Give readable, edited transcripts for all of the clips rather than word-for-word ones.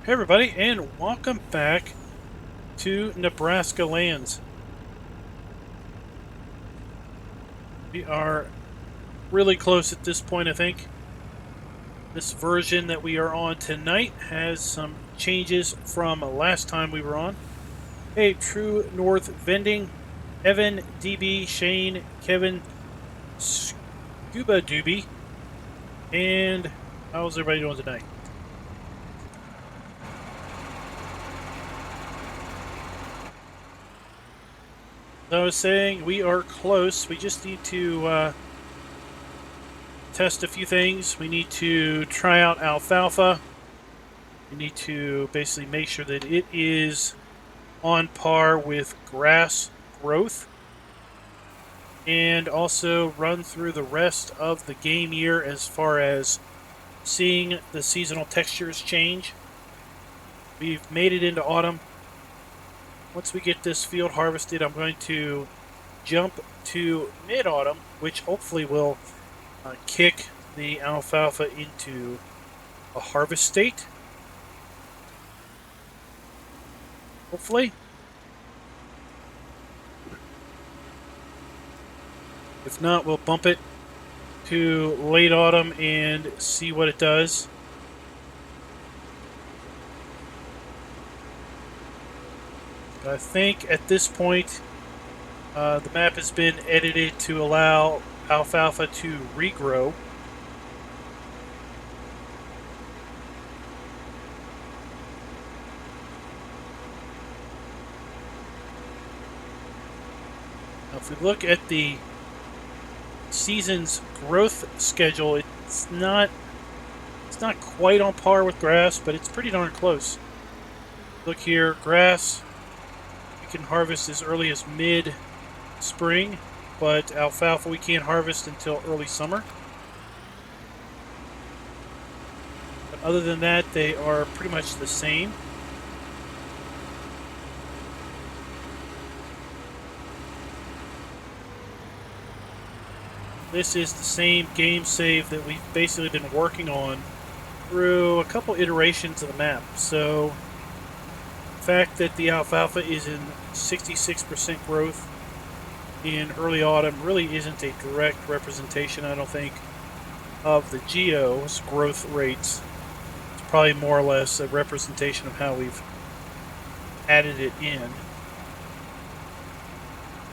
Hey everybody, and welcome back to Nebraska Lands. We are really close at this point, I think. This version that we are on tonight has some changes from last time we were on. Hey, True North Vending, Evan, DB, Shane, Kevin, Scuba Doobie, and how's everybody doing tonight? As I was saying, we are close. We just need to test a few things. We need to try out alfalfa. We need to basically make sure that it is on par with grass growth, and also run through the rest of the game year as far as seeing the seasonal textures change. We've made it into autumn. Once we get this field harvested, I'm going to jump to mid-autumn, which hopefully will kick the alfalfa into a harvest state. Hopefully. If not, we'll bump it to late autumn and see what it does. I think at this point, the map has been edited to allow alfalfa to regrow. Now, if we look at the season's growth schedule, it's not quite on par with grass, but it's pretty darn close. Look here, grass we can harvest as early as mid-spring, but alfalfa we can't harvest until early summer. But other than that, they are pretty much the same. This is the same game save that we've basically been working on through a couple iterations of the map. So the fact that the alfalfa is in 66% growth in early autumn really isn't a direct representation, I don't think, of the geo's growth rates. It's probably more or less a representation of how we've added it in.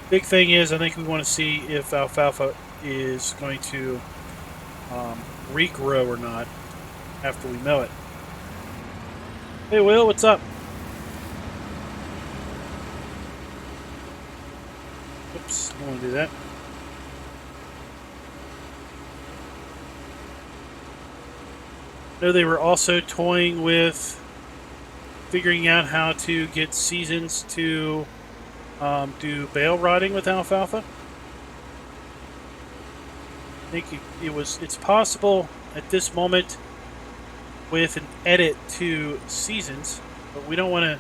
Big thing is, I think we want to see if alfalfa is going to regrow or not after we mow it. Hey Will, what's up? Oops, I don't want to do that. I know they were also toying with figuring out how to get seasons to do bale rotting with alfalfa. I think it's possible at this moment with an edit to seasons, but we don't want to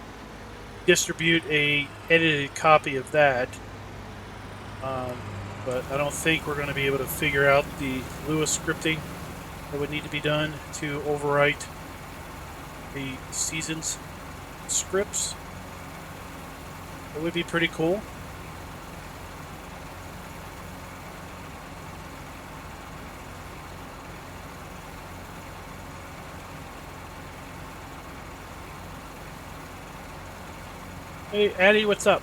distribute a edited copy of that. But I don't think we're going to be able to figure out the Lewis scripting that would need to be done to overwrite the seasons scripts. It would be pretty cool. Hey, Addie, what's up?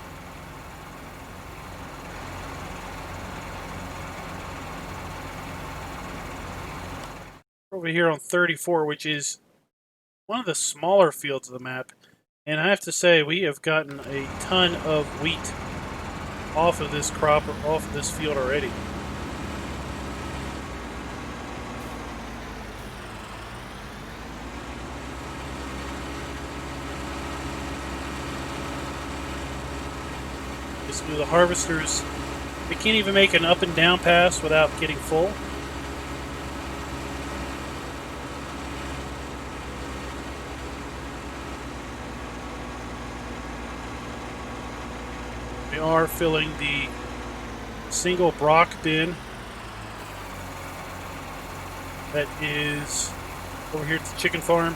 Over here on 34, which is one of the smaller fields of the map. And I have to say, we have gotten a ton of wheat off of this crop, or off of this field already. Basically, the harvesters, they can't even make an up and down pass without getting full. We are filling the single Brock bin that is over here at the chicken farm.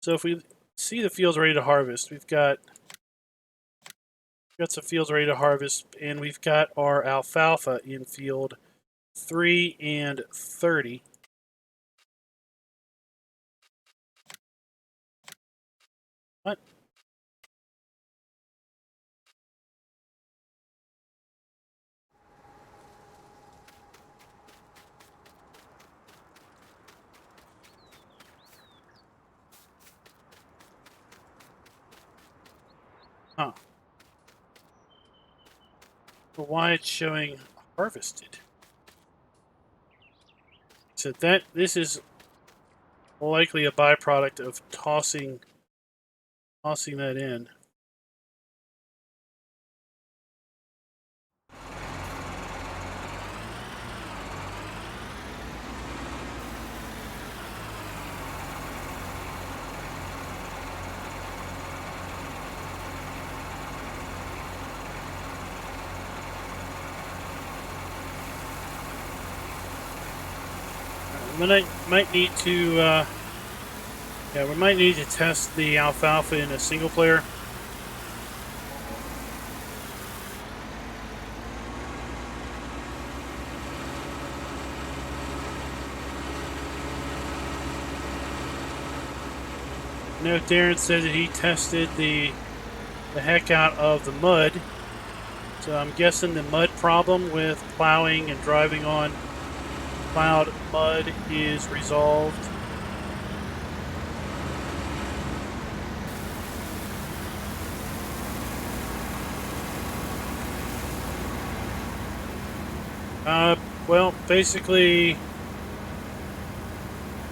So if we see the fields ready to harvest, we've got some fields ready to harvest, and we've got our alfalfa in field 3 and 30. What? Huh. But why it's showing harvested? So this is likely a byproduct of tossing that in. We might need to we might need to test the alfalfa in a single player. I know Darren said that he tested the heck out of the mud. So I'm guessing the mud problem with plowing and driving on plowed mud is resolved. Well, basically,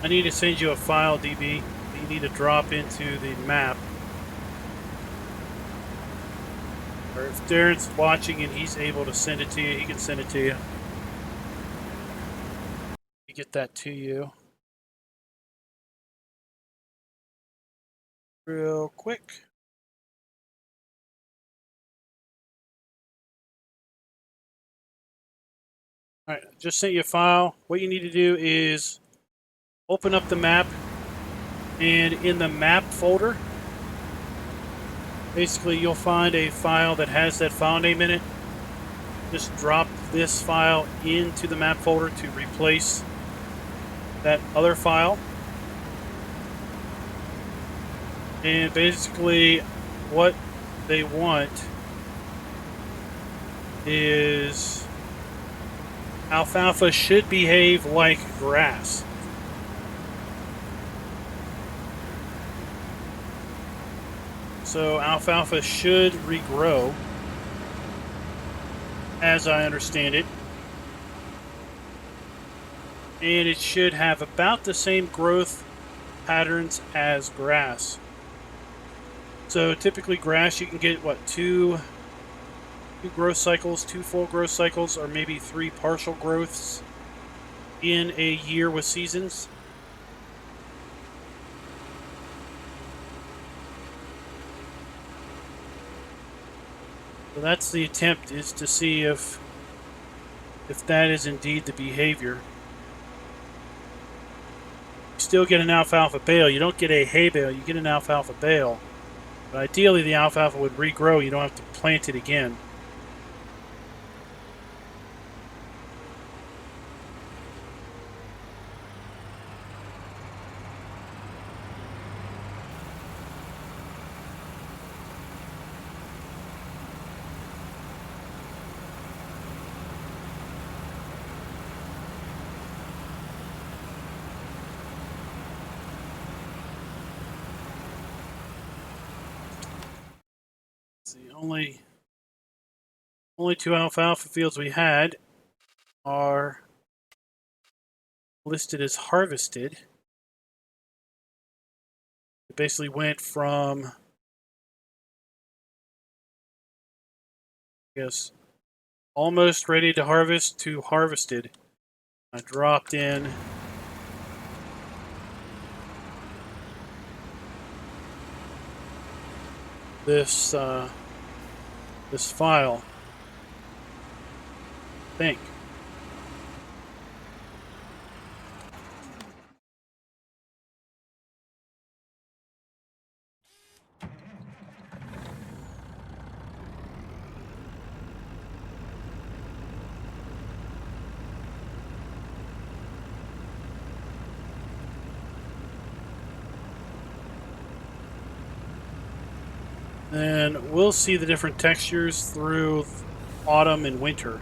I need to send you a file, DB. You need to drop into the map. Or if Darren's watching and he's able to send it to you, he can send it to you. Get that to you real quick. All right, just sent you a file. What you need to do is open up the map, and in the map folder, basically you'll find a file that has that file name in it. Just drop this file into the map folder to replace that other file. And basically what they want is alfalfa should behave like grass. So alfalfa should regrow, as I understand it. And it should have about the same growth patterns as grass. So typically grass, you can get, what, two growth cycles, 2 full growth cycles, or maybe 3 partial growths in a year with seasons. So that's the attempt, is to see if that is indeed the behavior. You still get an alfalfa bale. You don't get a hay bale, you get an alfalfa bale. But ideally the alfalfa would regrow. You don't have to plant it again. The only 2 alfalfa fields we had are listed as harvested. It basically went from, I guess, almost ready to harvest to harvested. I dropped in this this file. I think. Then we'll see the different textures through autumn and winter.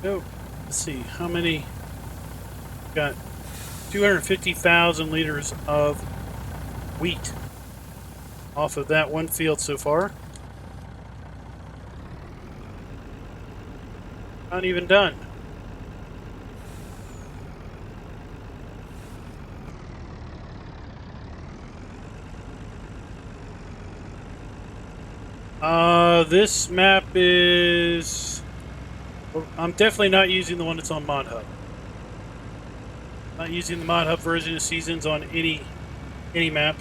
Oh, let's see how many. Got 250,000 liters of wheat off of that one field so far. Not even done. This map is... I'm definitely not using the one that's on Mod Hub. Not using the Mod Hub version of Seasons on any map.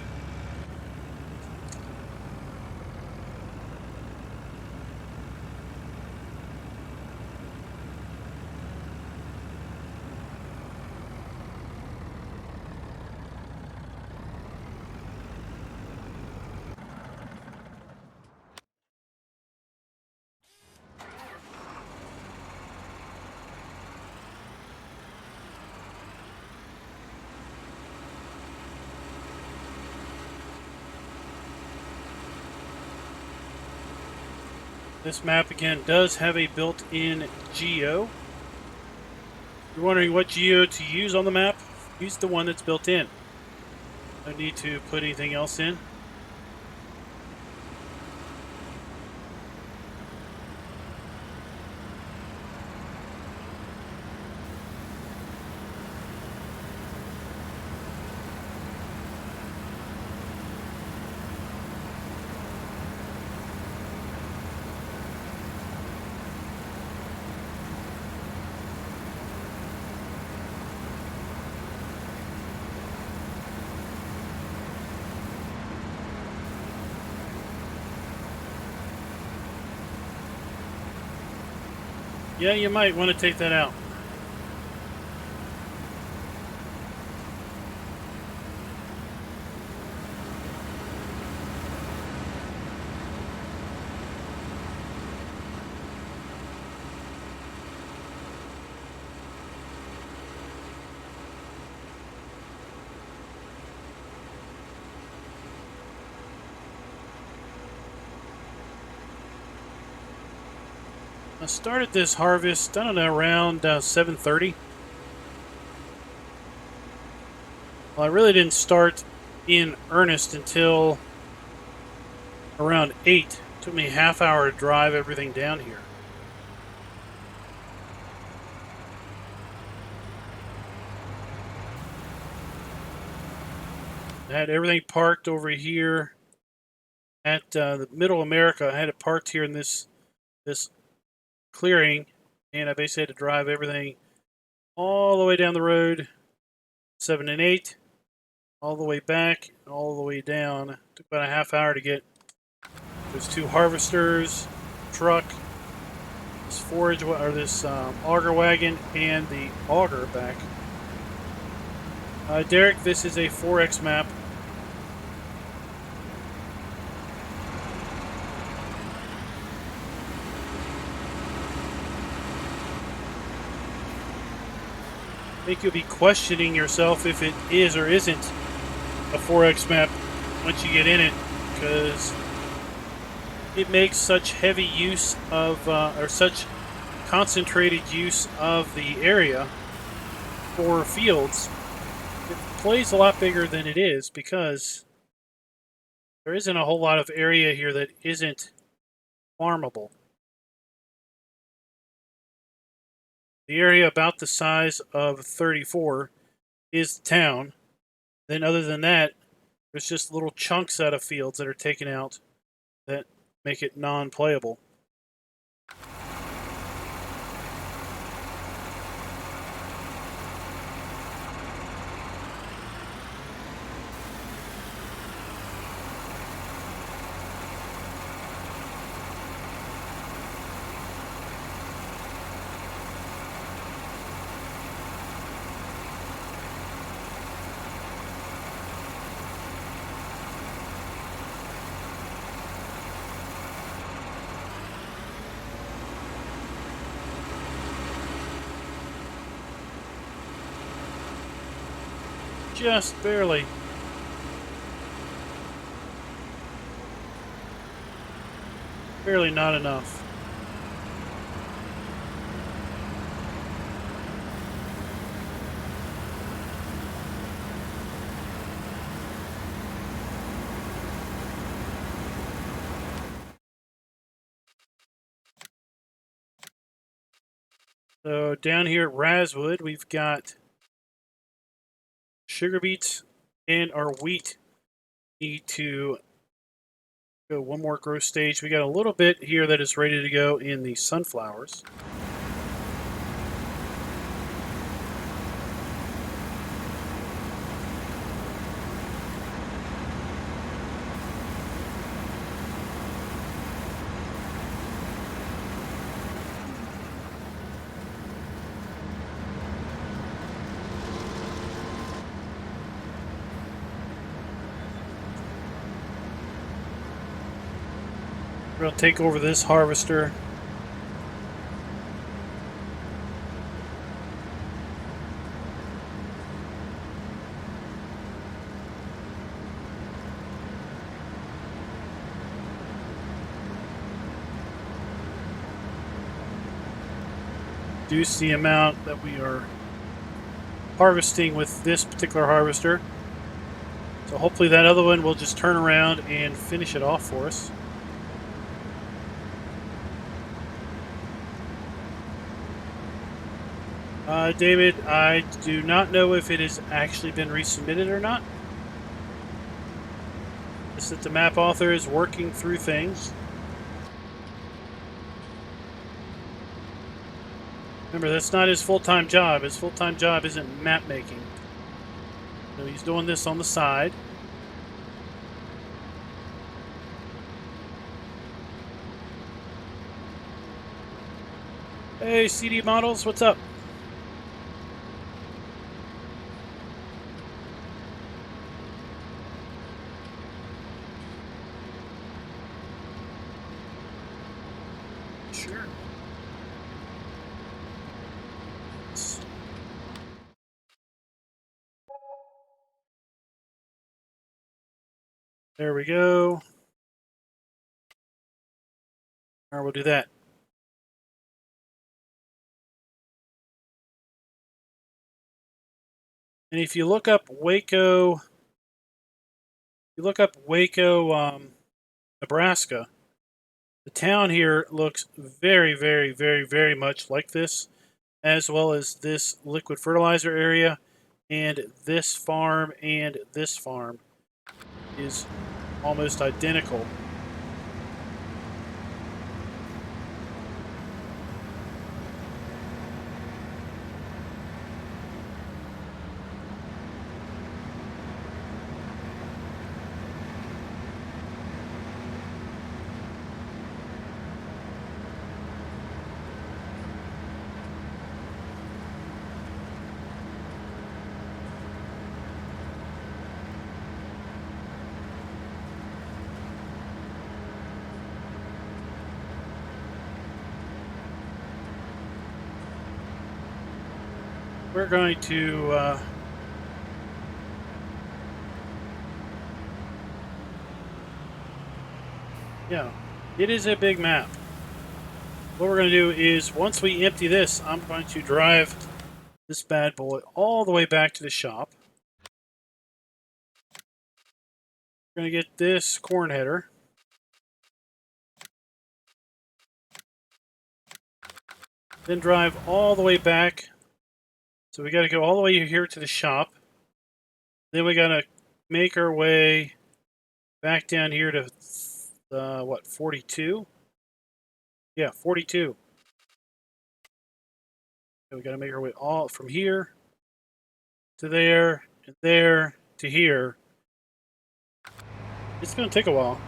This map, again, does have a built-in geo. If you're wondering what geo to use on the map, use the one that's built in. No need to put anything else in. Yeah, you might want to take that out. I started this harvest, I don't know, around 7:30. Well, I really didn't start in earnest until around 8. It took me a half hour to drive everything down here. I had everything parked over here at the Middle America. I had it parked here in this clearing, and I basically had to drive everything all the way down the road, 7 and 8, all the way back, all the way down. It took about a half hour to get those 2 harvesters, truck, this forage or this auger wagon, and the auger back. Derek, this is a 4X map. I think you'll be questioning yourself if it is or isn't a 4X map once you get in it, because it makes such heavy use of, or such concentrated use of the area for fields. It plays a lot bigger than it is because there isn't a whole lot of area here that isn't farmable. The area about the size of 34 is the town. Then other than that, there's just little chunks out of fields that are taken out that make it non-playable. Just barely. Barely not enough. So down here at Razwood, we've got sugar beets and our wheat need to go one more growth stage. We got a little bit here that is ready to go in the sunflowers. We'll take over this harvester. Reduce the amount that we are harvesting with this particular harvester. So hopefully that other one will just turn around and finish it off for us. David, I do not know if it has actually been resubmitted or not. Just that the map author is working through things. Remember, that's not his full-time job. His full-time job isn't map making. So he's doing this on the side. Hey, CD Models, what's up? Sure. There we go. All right, we'll do that. And if you look up Waco, Nebraska, the town here looks very, very, very, very much like this, as well as this liquid fertilizer area, and this farm is almost identical. We're going to yeah, it is a big map. What we're going to do is, once we empty this, I'm going to drive this bad boy all the way back to the shop. We're going to get this corn header. Then drive all the way back. So we got to go all the way here to the shop. Then we got to make our way back down here to, what, 42? Yeah, 42. So we got to make our way all from here to there, and there to here. It's going to take a while.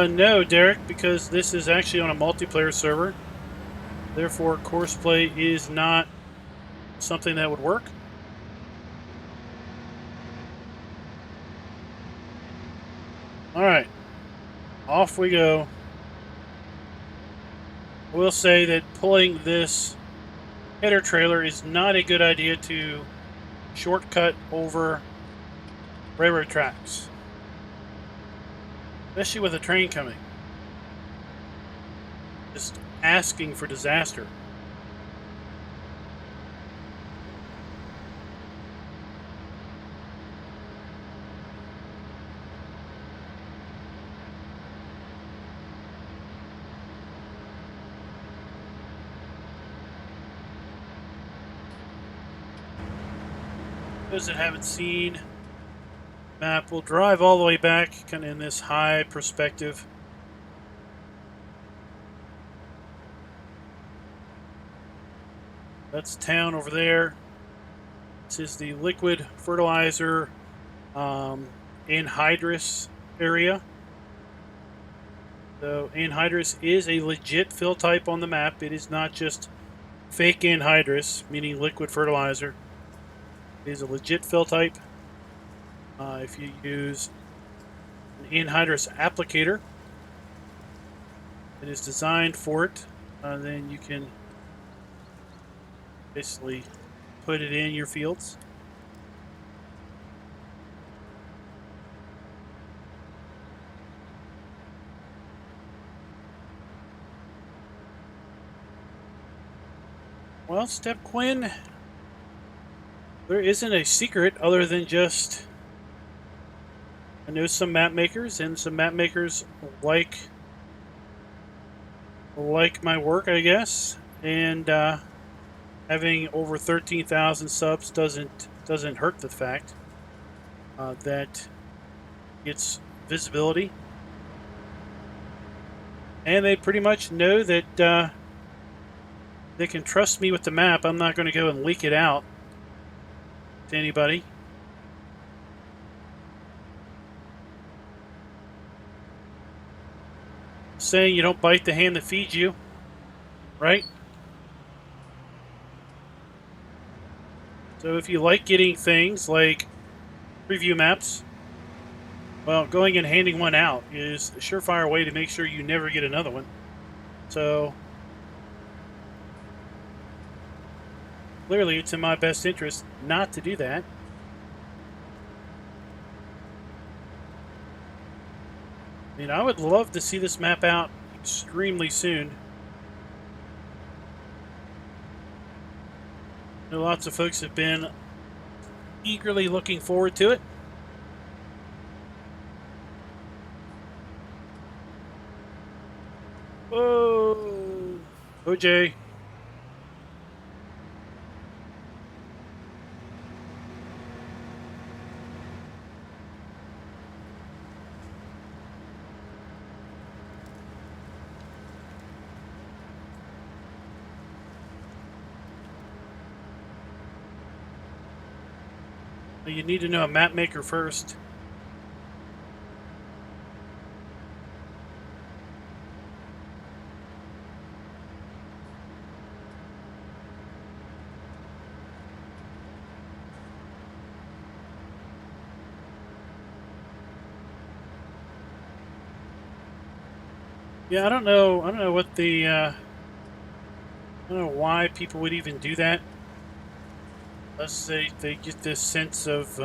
No, Derek, because this is actually on a multiplayer server. Therefore, course play is not something that would work. All right, off we go. I will say that pulling this header trailer is not a good idea to shortcut over railroad tracks, especially with a train coming. Just asking for disaster. Those that haven't seen map, we'll drive all the way back, kind of in this high perspective. That's town over there. This is the liquid fertilizer anhydrous area. So anhydrous is a legit fill type on the map. It is not just fake anhydrous, meaning liquid fertilizer. It is a legit fill type. If you use an anhydrous applicator that is designed for it, then you can basically put it in your fields. Well, Step Quinn, there isn't a secret other than just I know some map makers, and some map makers like my work, I guess, and having over 13,000 subs doesn't hurt the fact that it's visibility, and they pretty much know that they can trust me with the map. I'm not going to go and leak it out to anybody. Saying you don't bite the hand that feeds you, right? So if you like getting things like preview maps, well, going and handing one out is a surefire way to make sure you never get another one. So clearly it's in my best interest not to do that. I mean, I would love to see this map out extremely soon. I know lots of folks have been eagerly looking forward to it. Whoa! OJ. You need to know a map maker first. Yeah, I don't know what the I don't know why people would even do that. Unless they get this sense of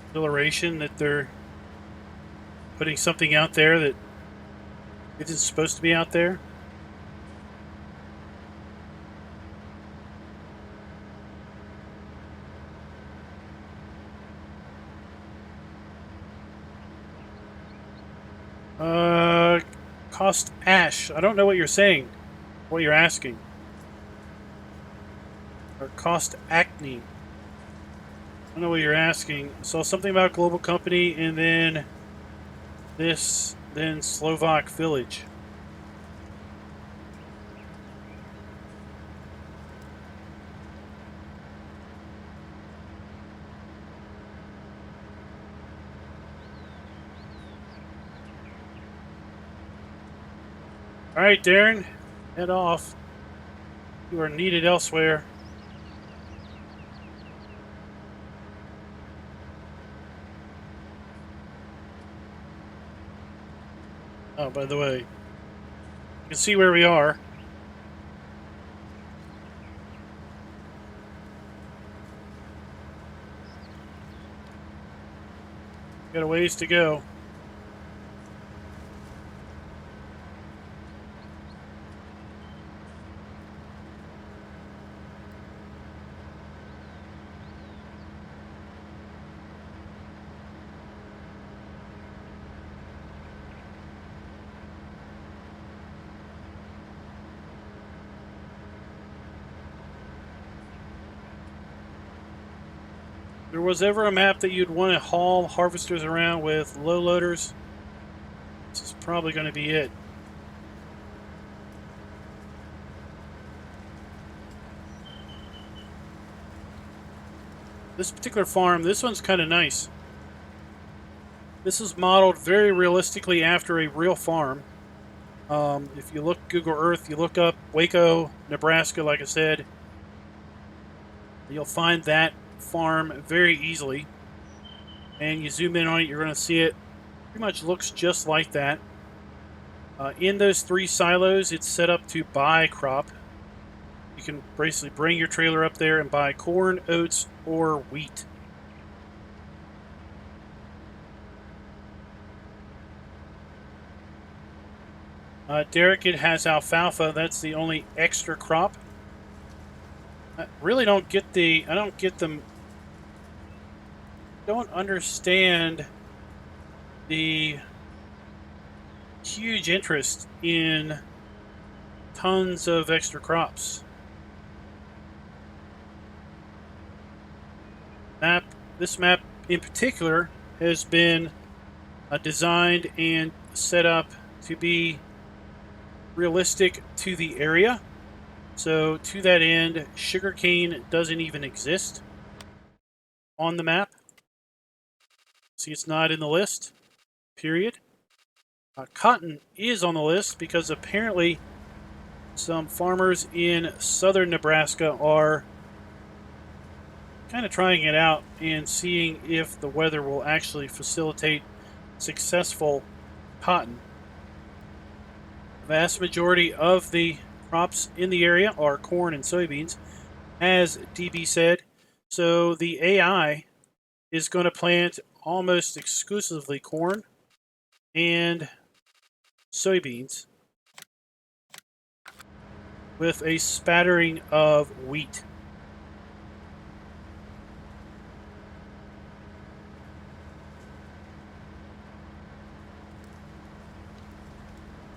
exhilaration that they're putting something out there that isn't supposed to be out there. Cost ash. I don't know what you're saying. What you're asking. Or cost acne. I don't know what you're asking. So something about global company and then this, then Slovak village. All right, Darren, head off. You are needed elsewhere. Oh, by the way, you can see where we are. Got a ways to go. If there was ever a map that you'd want to haul harvesters around with low loaders, this is probably going to be it. This particular farm, this one's kind of nice. This is modeled very realistically after a real farm. If you look Google Earth, you look up Waco, Nebraska, like I said, you'll find that farm very easily. And you zoom in on it, you're going to see it pretty much looks just like that. In those 3 silos, it's set up to buy crop. You can basically bring your trailer up there and buy corn, oats, or wheat. Derek, it has alfalfa. That's the only extra crop. I really don't get the... I don't get them... don't understand the huge interest in tons of extra crops. This map in particular has been designed and set up to be realistic to the area. So to that end, sugarcane doesn't even exist on the map. See, it's not in the list, period. Cotton is on the list because apparently some farmers in southern Nebraska are kind of trying it out and seeing if the weather will actually facilitate successful cotton. The vast majority of the crops in the area are corn and soybeans, as DB said. So the AI is going to plant almost exclusively corn and soybeans with a spattering of wheat.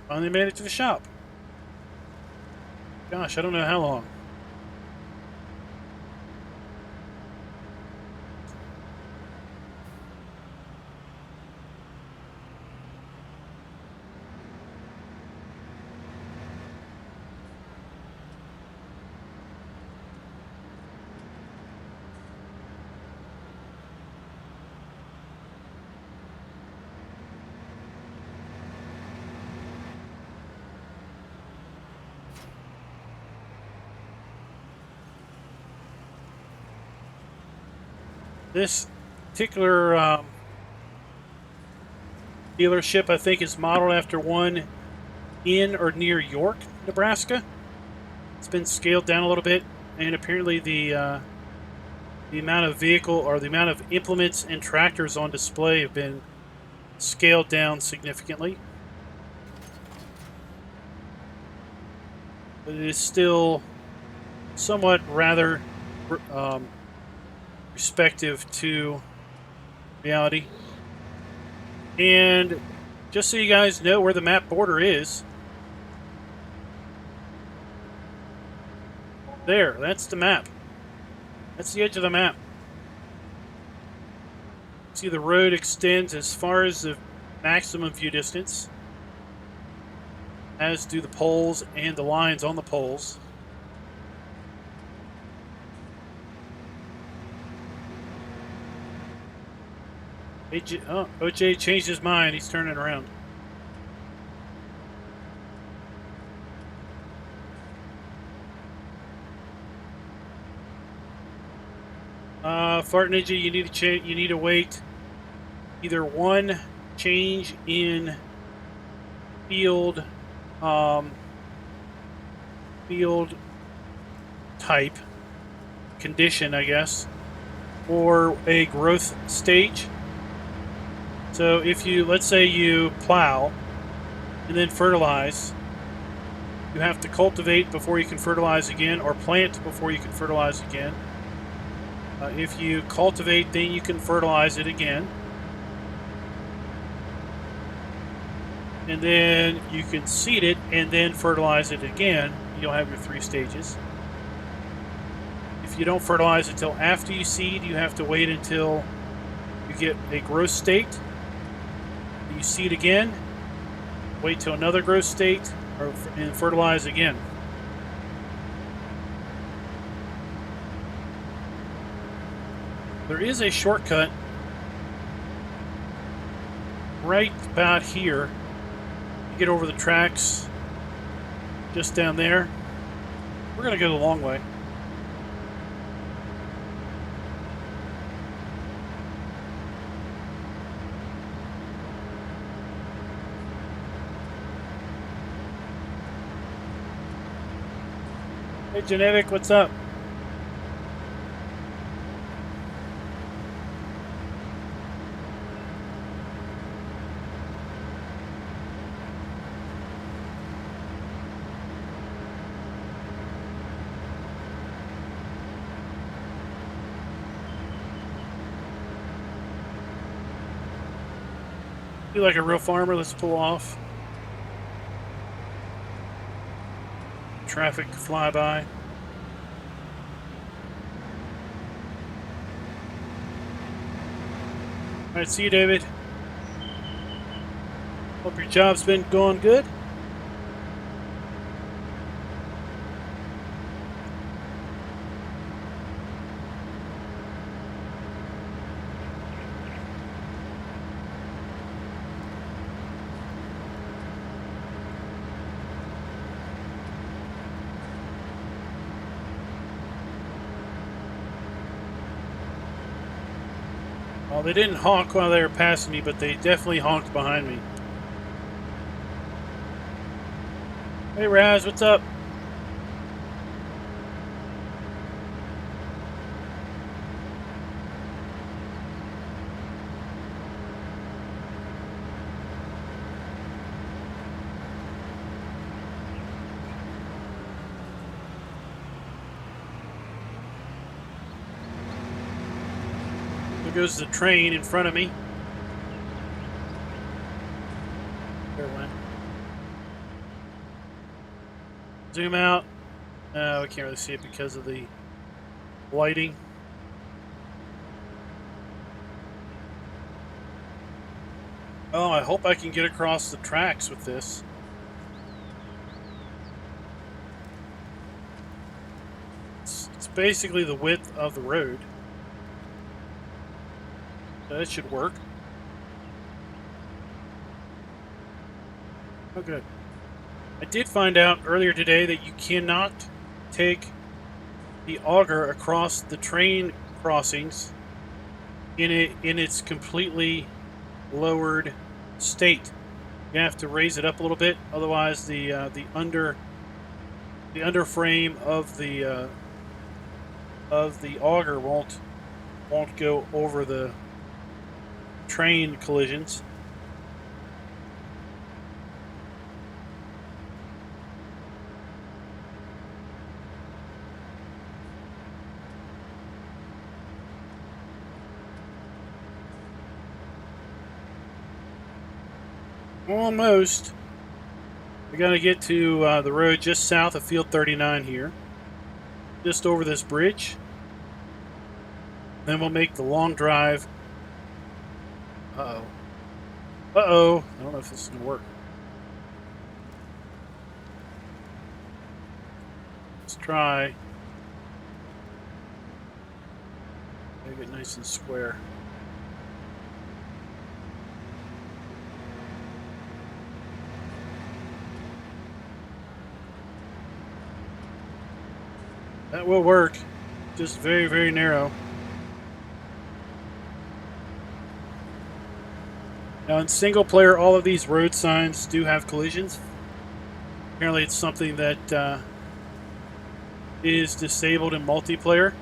Finally made it to the shop. Gosh, I don't know how long. This particular dealership, I think, is modeled after one in or near York, Nebraska. It's been scaled down a little bit, and apparently the amount of vehicle or the amount of implements and tractors on display have been scaled down significantly. But it is still somewhat rather respective to reality. And just so you guys know where the map border is, there, that's the map. That's the edge of the map. See, the road extends as far as the maximum view distance, as do the poles and the lines on the poles. OJ changed his mind. He's turning around. Fart Ninja, you need to you need to wait either one change in field field type condition, I guess, or a growth stage. So if you, let's say you plow and then fertilize, you have to cultivate before you can fertilize again, or plant before you can fertilize again. If you cultivate, then you can fertilize it again. And then you can seed it and then fertilize it again. You'll have your 3 stages. If you don't fertilize until after you seed, you have to wait until you get a growth state. You seed again, wait till another growth state, and fertilize again. There is a shortcut right about here. You get over the tracks just down there. We're going to go the long way. Hey, Genetic, what's up? Feel like a real farmer. Let's pull off. Traffic fly by. All right, see you, David. Hope your job's been going good. Well, they didn't honk while they were passing me, but they definitely honked behind me. Hey, Raz, what's up? There goes the train in front of me. There it went. Zoom out. No, we can't really see it because of the lighting. Oh, I hope I can get across the tracks with this. It's basically the width of the road. So that should work. Oh, good. I did find out earlier today that you cannot take the auger across the train crossings in its completely lowered state. You have to raise it up a little bit, otherwise the under frame of the auger won't go over the train collisions. Almost. We got to get to the road just south of Field 39 here. Just over this bridge. Then we'll make the long drive. Uh-oh. Uh-oh. I don't know if this is going to work. Let's try. Make it nice and square. That will work. Just very, very narrow. Now in single player, all of these road signs do have collisions. Apparently it's something that is disabled in multiplayer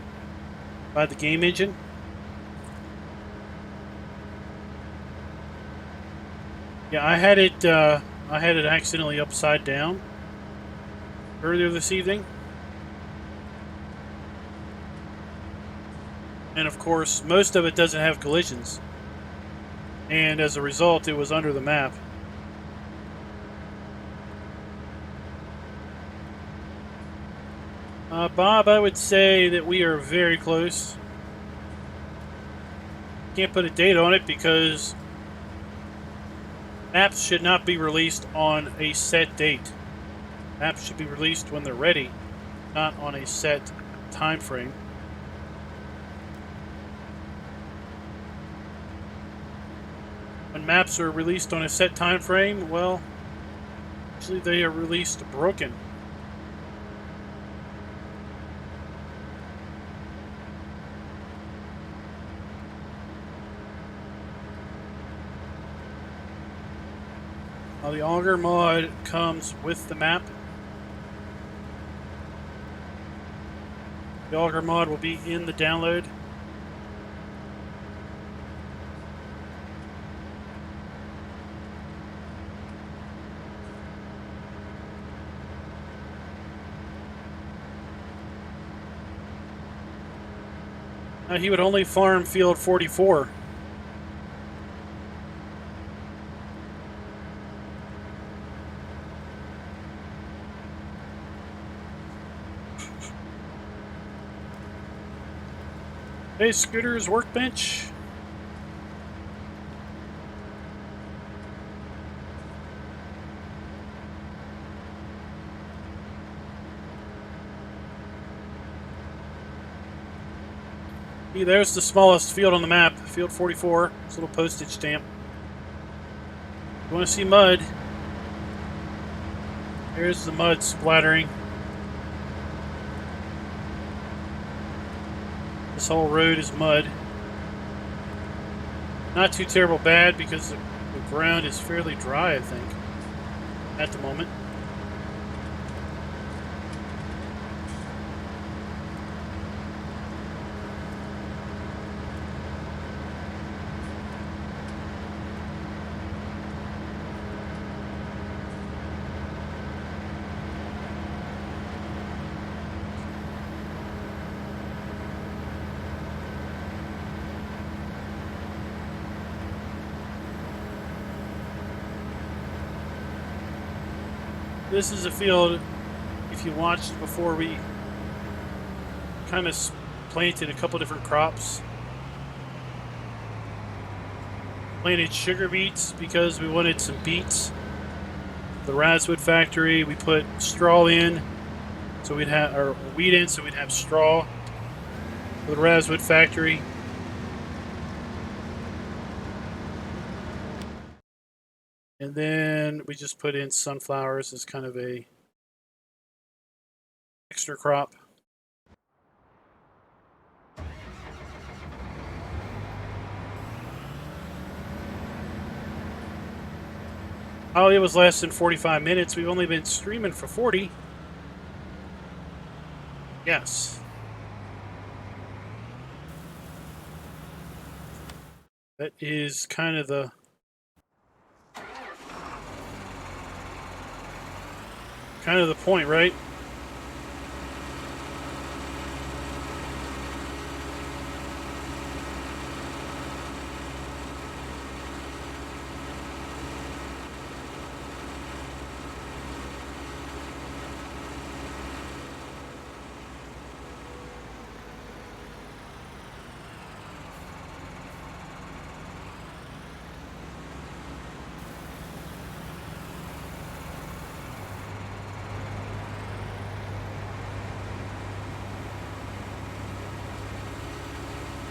by the game engine. Yeah, I had it accidentally upside down earlier this evening. And of course, most of it doesn't have collisions. And as a result, it was under the map. Bob, I would say that we are very close. Can't put a date on it because maps should not be released on a set date. Maps should be released when they're ready, not on a set time frame. When maps are released on a set time frame, well, usually they are released broken. The auger mod comes with the map. The auger mod will be in the download. He would only farm field 44. Hey, Scooter's workbench. See, there's the smallest field on the map, field 44. It's a little postage stamp. If you want to see mud, there's the mud splattering. This whole road is mud. Not too terrible bad because the ground is fairly dry, I think, at the moment. This is a field, if you watched before, we kind of planted a couple different crops. Planted sugar beets because we wanted some beets. The Razzwood factory, we put straw in, so we'd have, or wheat in, so we'd have straw for the Razzwood factory. And then we just put in sunflowers as kind of a extra crop. Oh, it was less than 45 minutes. We've only been streaming for 40. Yes. That is kind of the point, right?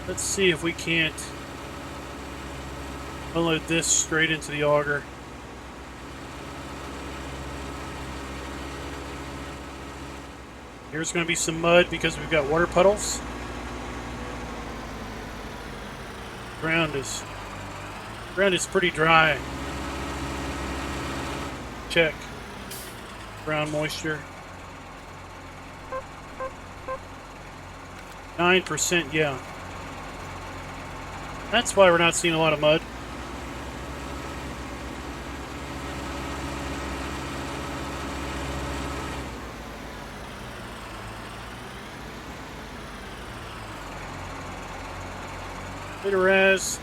Let's see if we can't unload this straight into the auger. Here's going to be some mud because we've got water puddles. Ground is Ground is pretty dry. Check. Ground moisture. 9%, yeah. That's why we're not seeing a lot of mud. Later, Raz.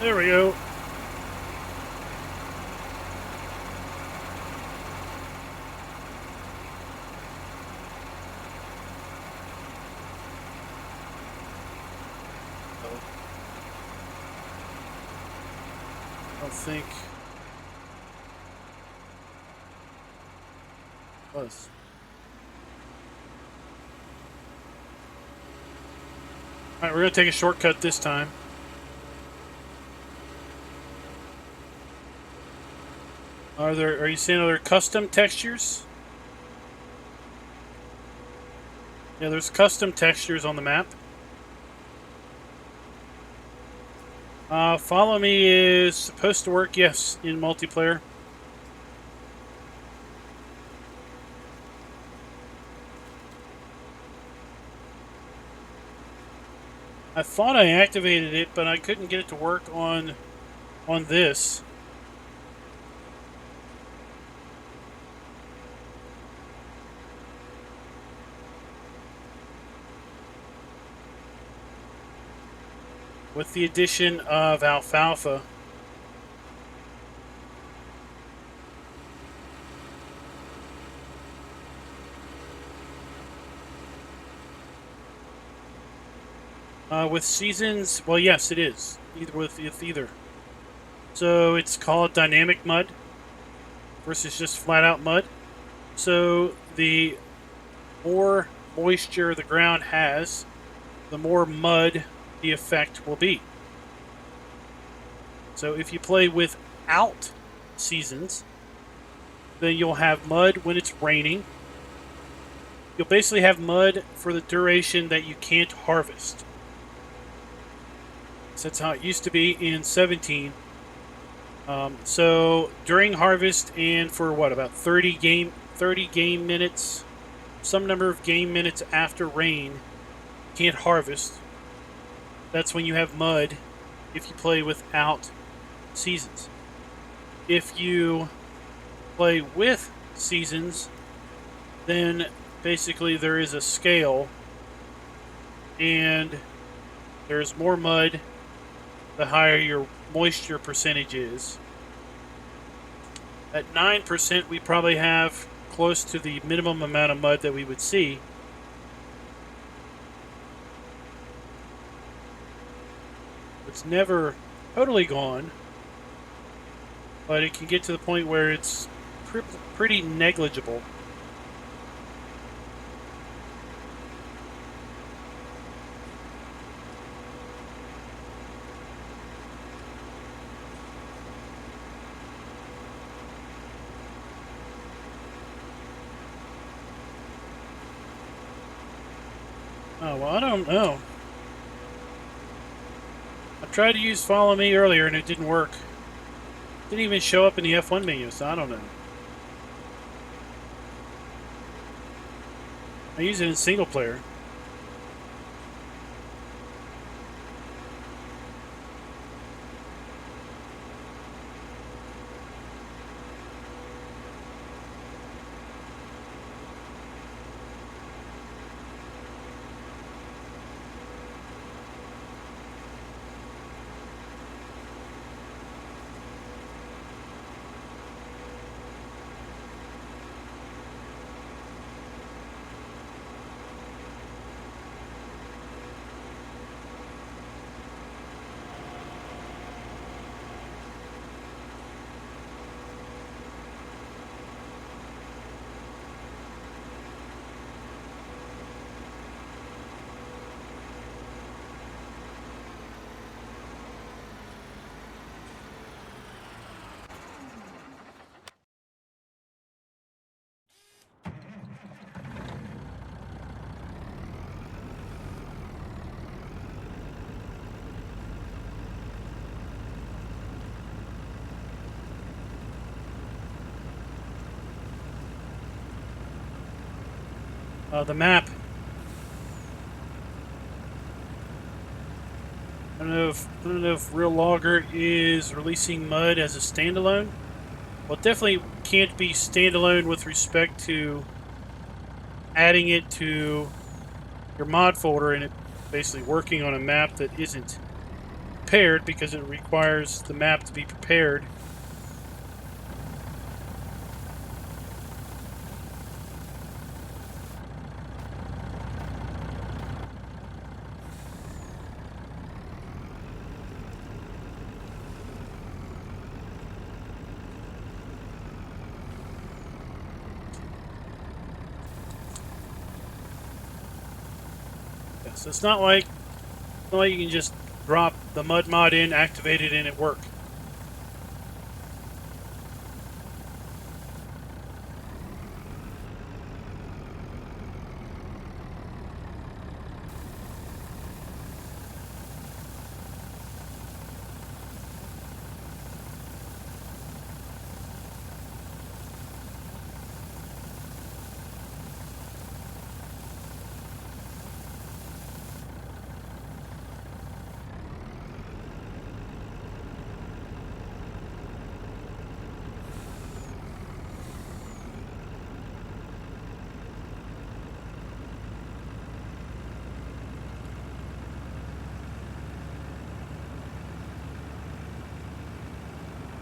There we go. I don't think it was. All right, we're going to take a shortcut this time. Are you seeing other custom textures? Yeah, there's custom textures on the map. Follow me is supposed to work, yes, in multiplayer. I thought I activated it, but I couldn't get it to work on this. With the addition of alfalfa. With seasons, well, yes, it is. Either. So it's called dynamic mud versus just flat out mud. So the more moisture the ground has, the more mud the effect will be. So if you play without seasons, then you'll have mud when it's raining. You'll basically have mud for the duration that you can't harvest. So that's how it used to be in 17. So during harvest and for what, about 30 game minutes, some number of game minutes after rain, can't harvest. That's when you have mud if you play without seasons. If you play with seasons, then basically there is a scale and there's more mud the higher your moisture percentage is. At 9%, we probably have close to the minimum amount of mud that we would see. It's never totally gone, but it can get to the point where it's pretty negligible. Oh, well, I don't know. I tried to use Follow Me earlier and it didn't work. It didn't even show up in the F1 menu, so I don't know. I use it in single player. The map. I don't know if Real Logger is releasing mud as a standalone. Well, it definitely can't be standalone with respect to adding it to your mod folder and it basically working on a map that isn't prepared, because it requires the map to be prepared. So it's not like you can just drop the mud mod in, activate it, and it work.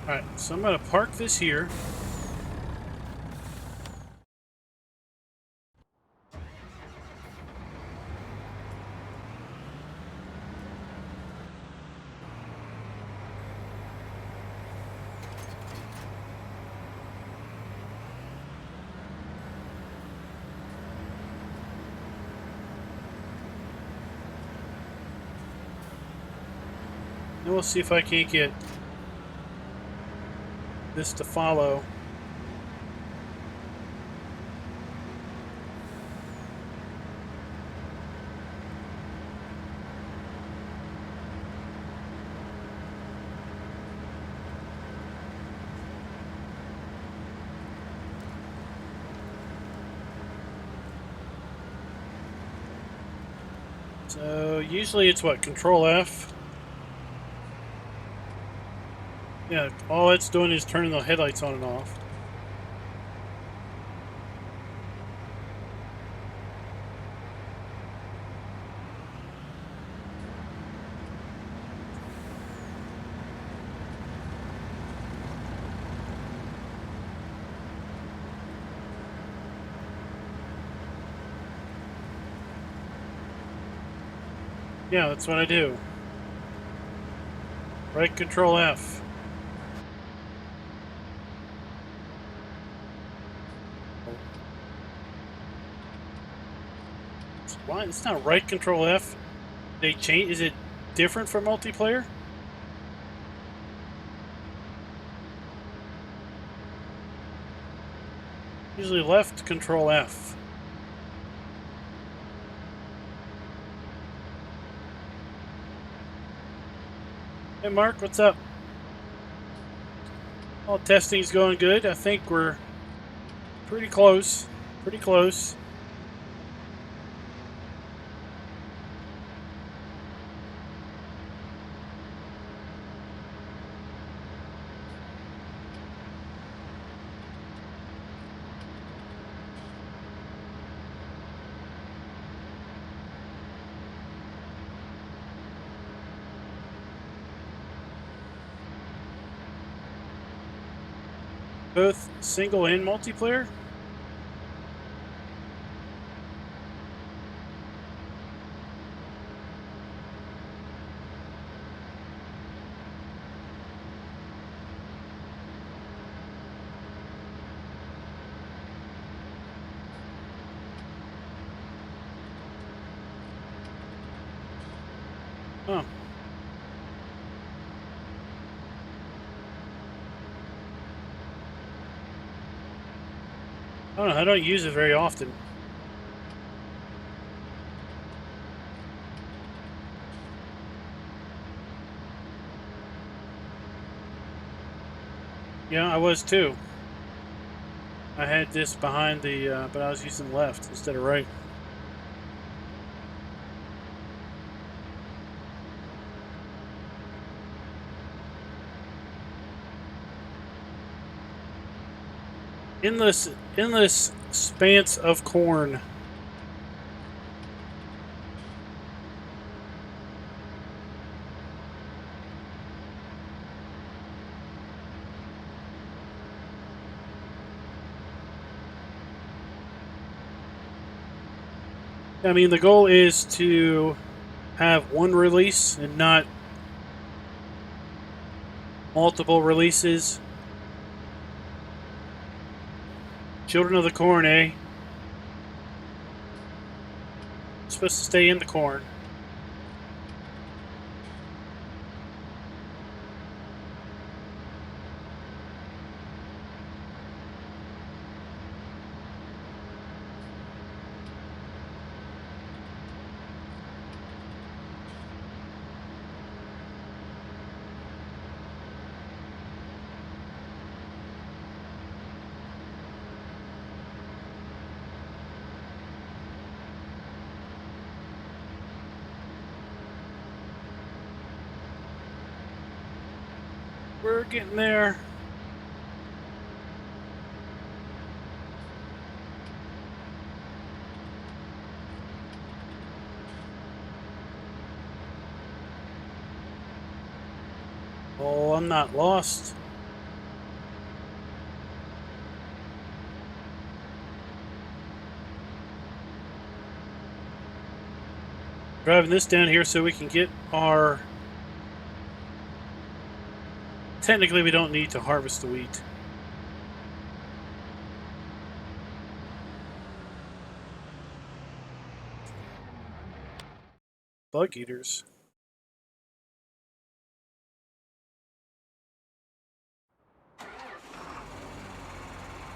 Alright, so I'm going to park this here. And we'll see if I can't get this to follow. So usually it's what, Control F? Yeah, all it's doing is turning the headlights on and off. Yeah, that's what I do. Right Control F. Why? It's not right Control F. They change. Is it different for multiplayer? Usually left Control F. Hey Mark, what's up? All testing's going good. I think we're pretty close. Pretty close. Both single and multiplayer? Huh. I don't know. I don't use it very often. Yeah, I was too. I had this behind the, but I was using left instead of right. endless expanse of corn. I mean, the goal is to have one release and not multiple releases. Children of the corn, eh? Supposed to stay in the corn. We're getting there. Oh, I'm not lost. Driving this down here so we can get our... Technically, we don't need to harvest the wheat. Bug eaters.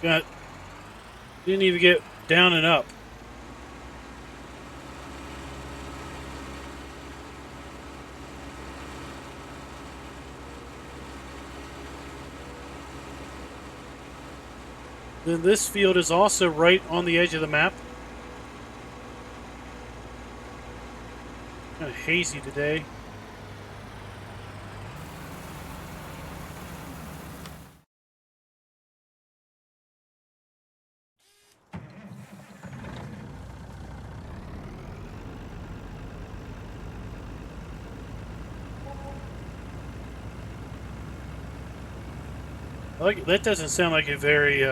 Got... Didn't even get down and up. Then this field is also right on the edge of the map. Kind of hazy today. Like, that doesn't sound like a very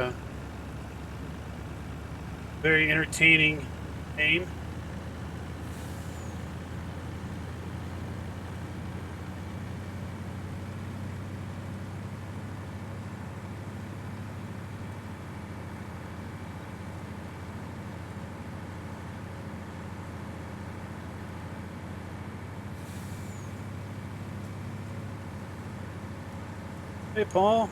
very entertaining game. Hey, Paul.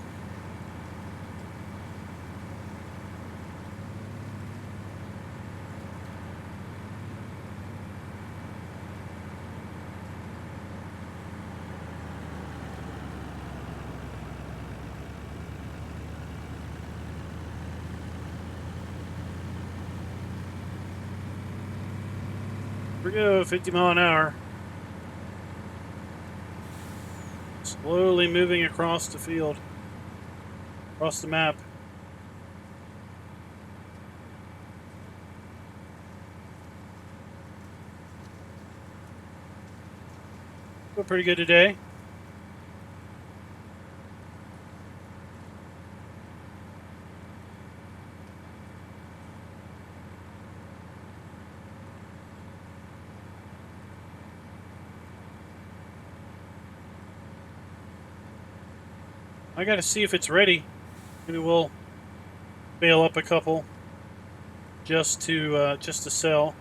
Here we go, 50 mile an hour. Slowly moving across the field, across the map. Feel pretty good today. I gotta see if it's ready. Maybe we'll bail up a couple just to sell.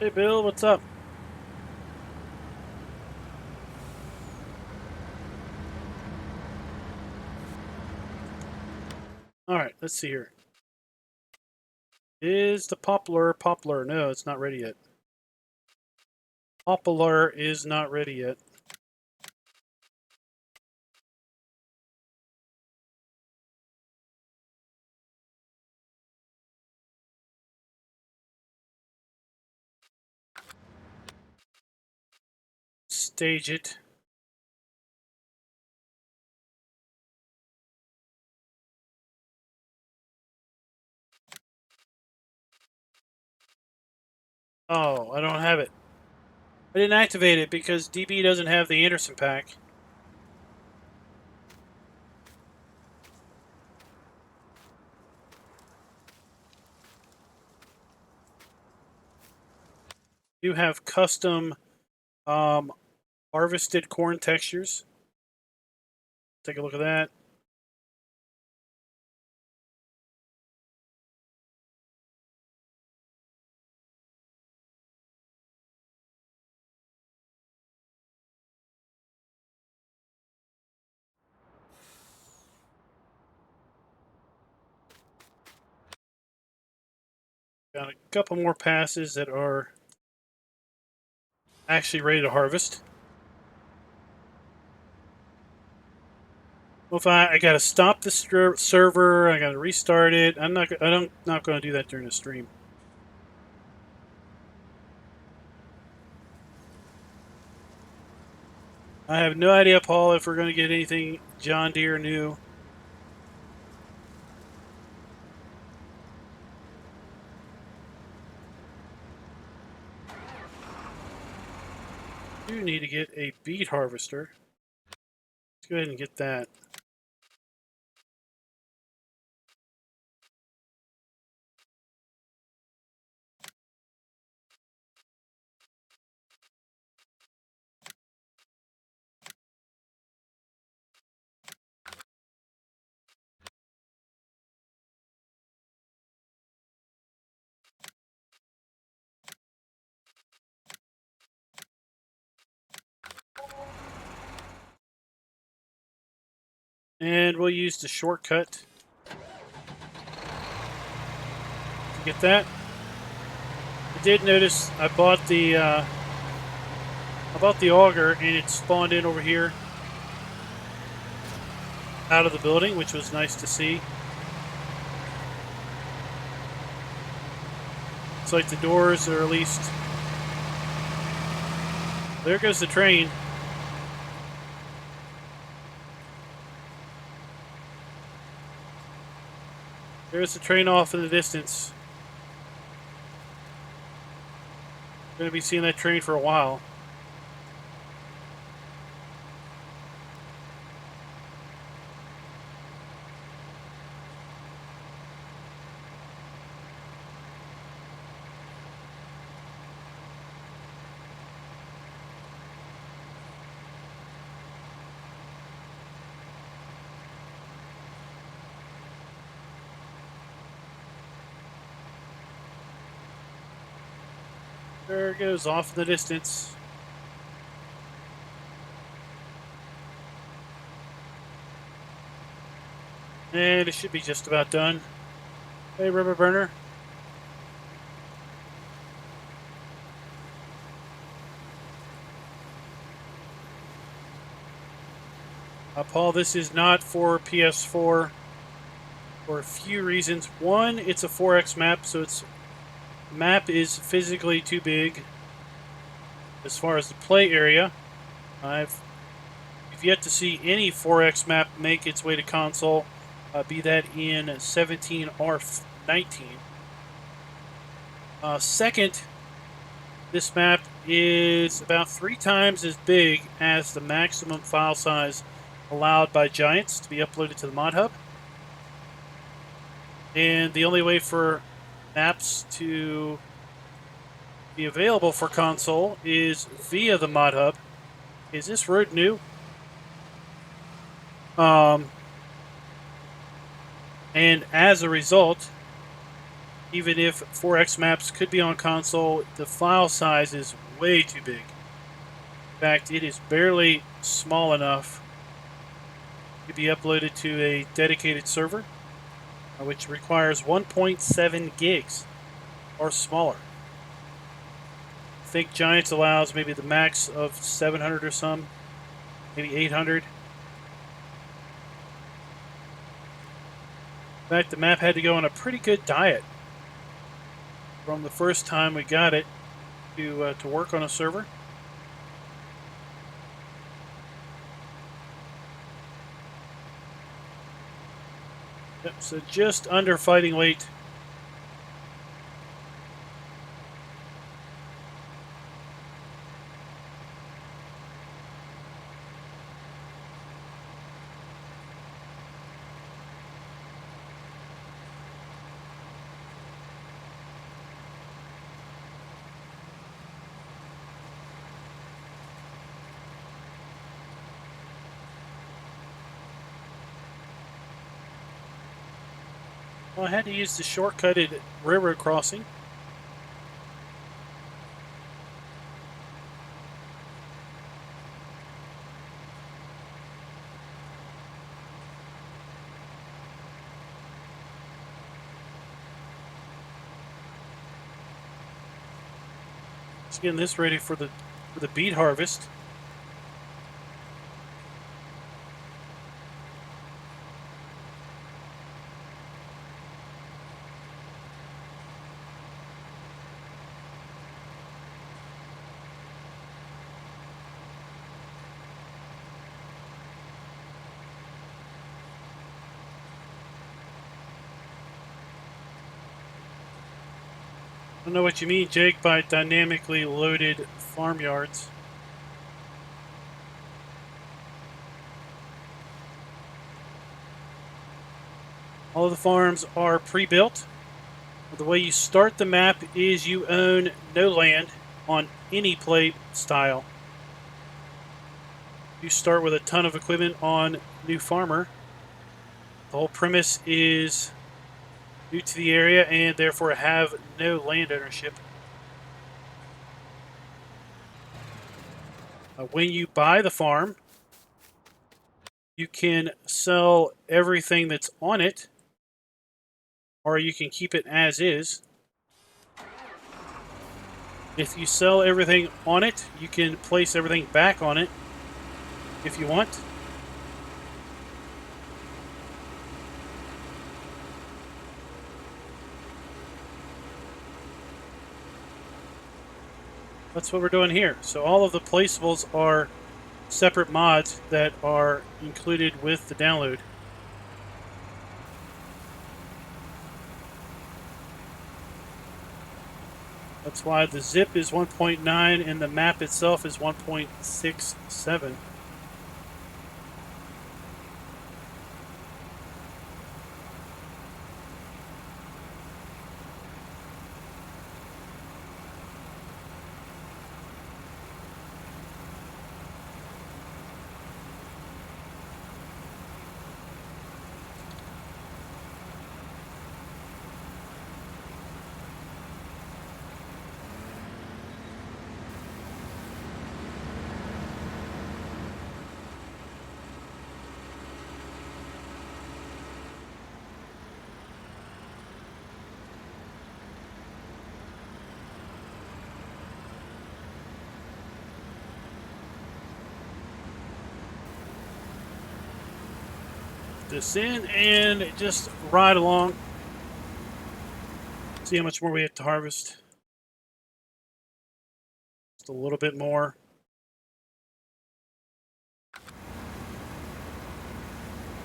Hey, Bill, what's up? let's see here. Is the poplar? No, it's not ready yet. Poplar is not ready yet. Stage it. Oh, I don't have it. I didn't activate it because DB doesn't have the Anderson pack. You have custom harvested corn textures. Take a look at that. Got a couple more passes that are actually ready to harvest. Well, if I got to stop the server, I got to restart it. I'm not going to do that during the stream. I have no idea, Paul, if we're going to get anything John Deere new. You need to get a beet harvester. Let's go ahead and get that. And we'll use the shortcut to get that. I did notice I bought the auger and it spawned in over here out of the building, which was nice to see. It's like the doors are at least. There goes the train. There's the train off in the distance. Going to be seeing that train for a while. There it goes off in the distance. And it should be just about done. Hey, rubber burner. Paul, this is not for PS4 for a few reasons. One, it's a 4X map, so its map is physically too big as far as the play area. I've yet to see any 4X map make its way to console, be that in 17 or 19. Second, this map is about 3 times as big as the maximum file size allowed by Giants to be uploaded to the mod hub. And the only way for maps to be available for console is via the mod hub. Is this road new? And as a result, even if 4X maps could be on console, the file size is way too big. In fact, it is barely small enough to be uploaded to a dedicated server. which requires 1.7 gigs or smaller. I think Giants allows maybe the max of 700 or some, maybe 800. In fact, the map had to go on a pretty good diet from the first time we got it to work on a server. Yep, so just under fighting weight. Well, I had to use the shortcutted railroad crossing. Just getting this ready for the beet harvest. I don't know what you mean, Jake, by dynamically loaded farmyards. All of the farms are pre-built. The way you start the map is you own no land on any play style. You start with a ton of equipment on New Farmer. The whole premise is new to the area and therefore have no land ownership. When you buy the farm, you can sell everything that's on it, or you can keep it as is. If you sell everything on it, you can place everything back on it if you want. That's what we're doing here. So all of the placeables are separate mods that are included with the download. That's why the zip is 1.9 and the map itself is 1.67. This in and just ride along. See how much more we have to harvest. Just a little bit more.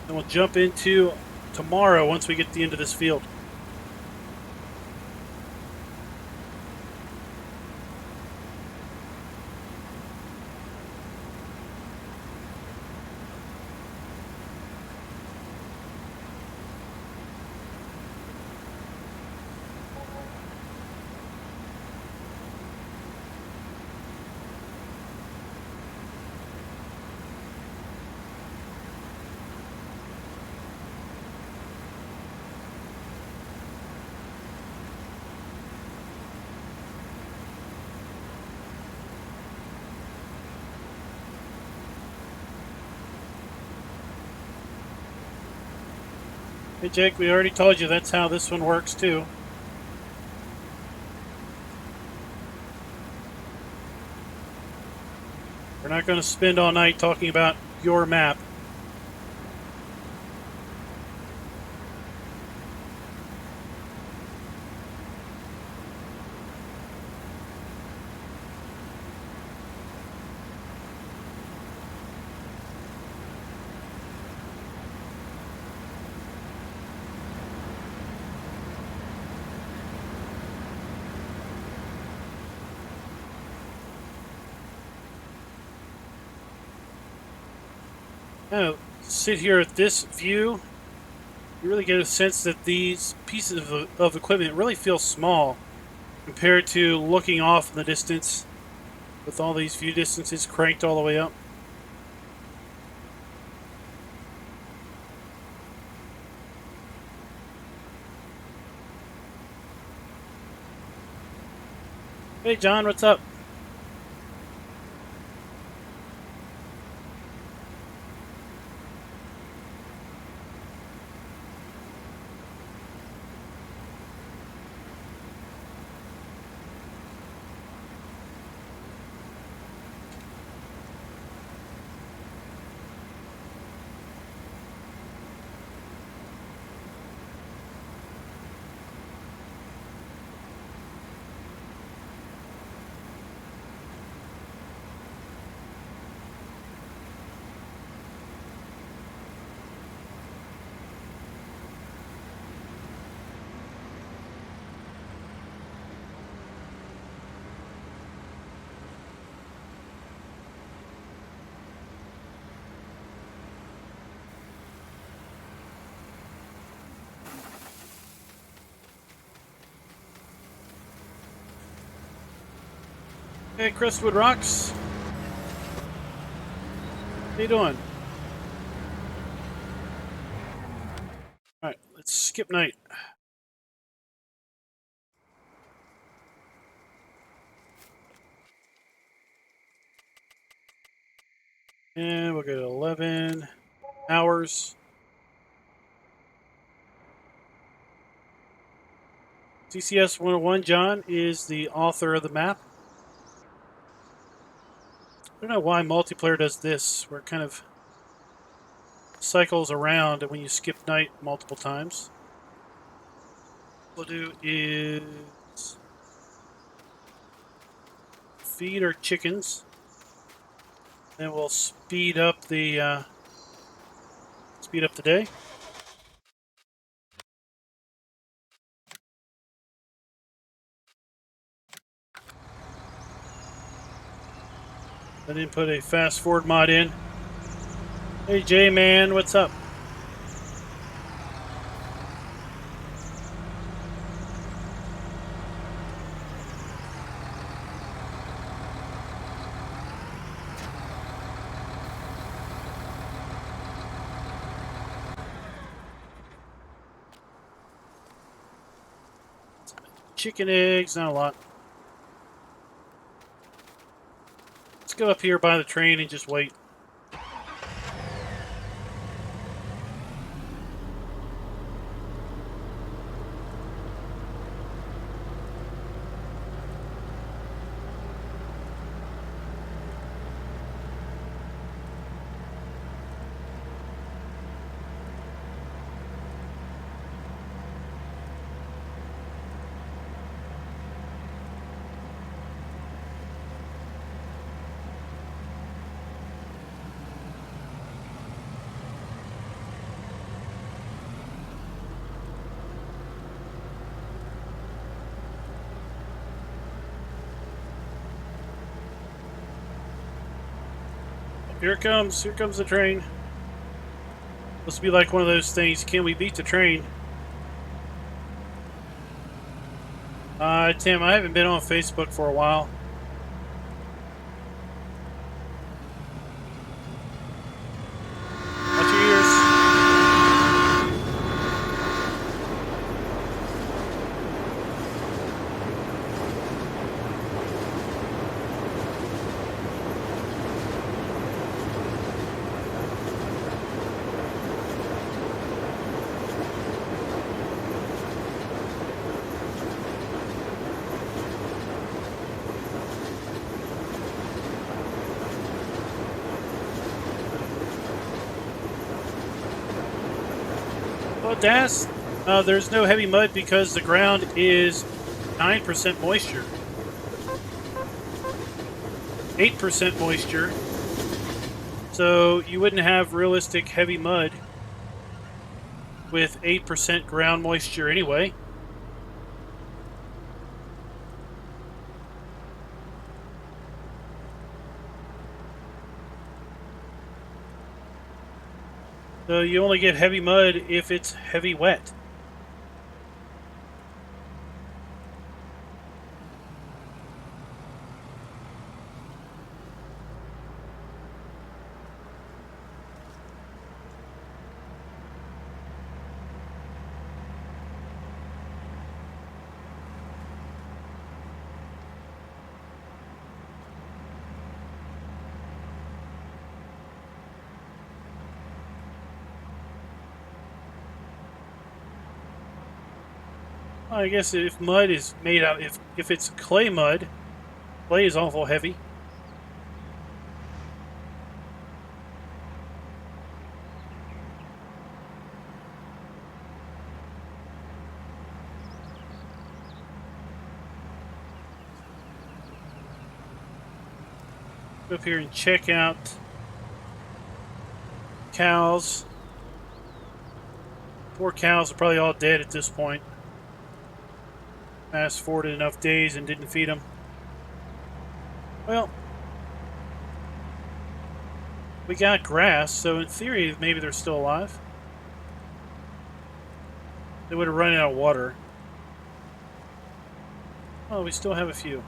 Then we'll jump into tomorrow once we get to the end of this field. Hey, Jake, we already told you that's how this one works, too. We're not going to spend all night talking about your map. Now, sit here at this view, you really get a sense that these pieces of equipment really feel small compared to looking off in the distance with all these view distances cranked all the way up. Hey, John, what's up? Hey, Crestwood Rocks. How you doing? All right, let's skip night. And we'll go to 11 hours. CCS 101, John, is the author of the map. I don't know why multiplayer does this, where it kind of cycles around when you skip night multiple times. What we'll do is feed our chickens. Then we'll speed up the day. I didn't put a fast forward mod in. Hey, J man, what's up? Chicken eggs, not a lot. Let's go up here by the train and just wait. Here comes the train. Supposed to be like one of those things. Can we beat the train? Tim, I haven't been on Facebook for a while. Watch your ears. Well, Das, there's no heavy mud because the ground is 9% moisture. 8% moisture. So you wouldn't have realistic heavy mud with 8% ground moisture anyway. So you only get heavy mud if it's heavy wet. I guess if mud is made out, if it's clay mud, clay is awful heavy. Go up here and check out cows. Poor cows are probably all dead at this point. Fast forwarded enough days and didn't feed them. Well, we got grass, so in theory, maybe they're still alive. They would have run out of water. Oh, we still have a few.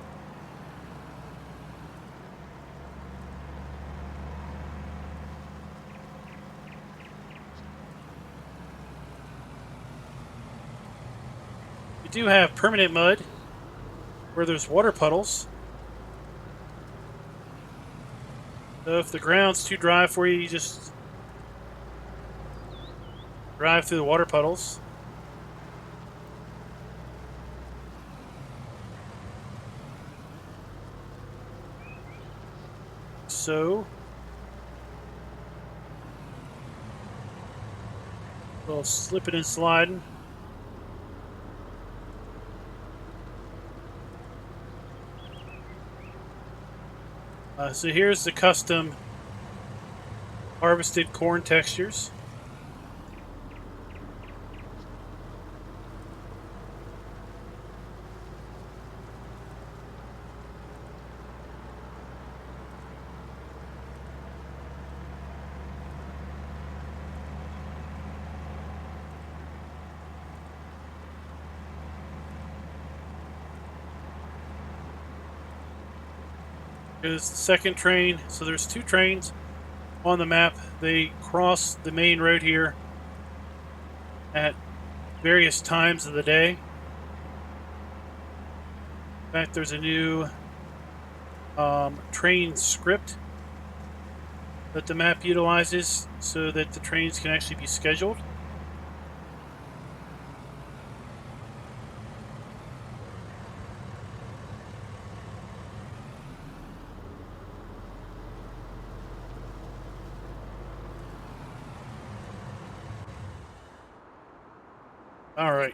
We do have permanent mud where there's water puddles. So if the ground's too dry for you, you just drive through the water puddles. So, a little slipping and sliding. So here's the custom harvested corn textures. Here's the second train. So there's two trains on the map. They cross the main road here at various times of the day. In fact, there's a new train script that the map utilizes so that the trains can actually be scheduled. All right.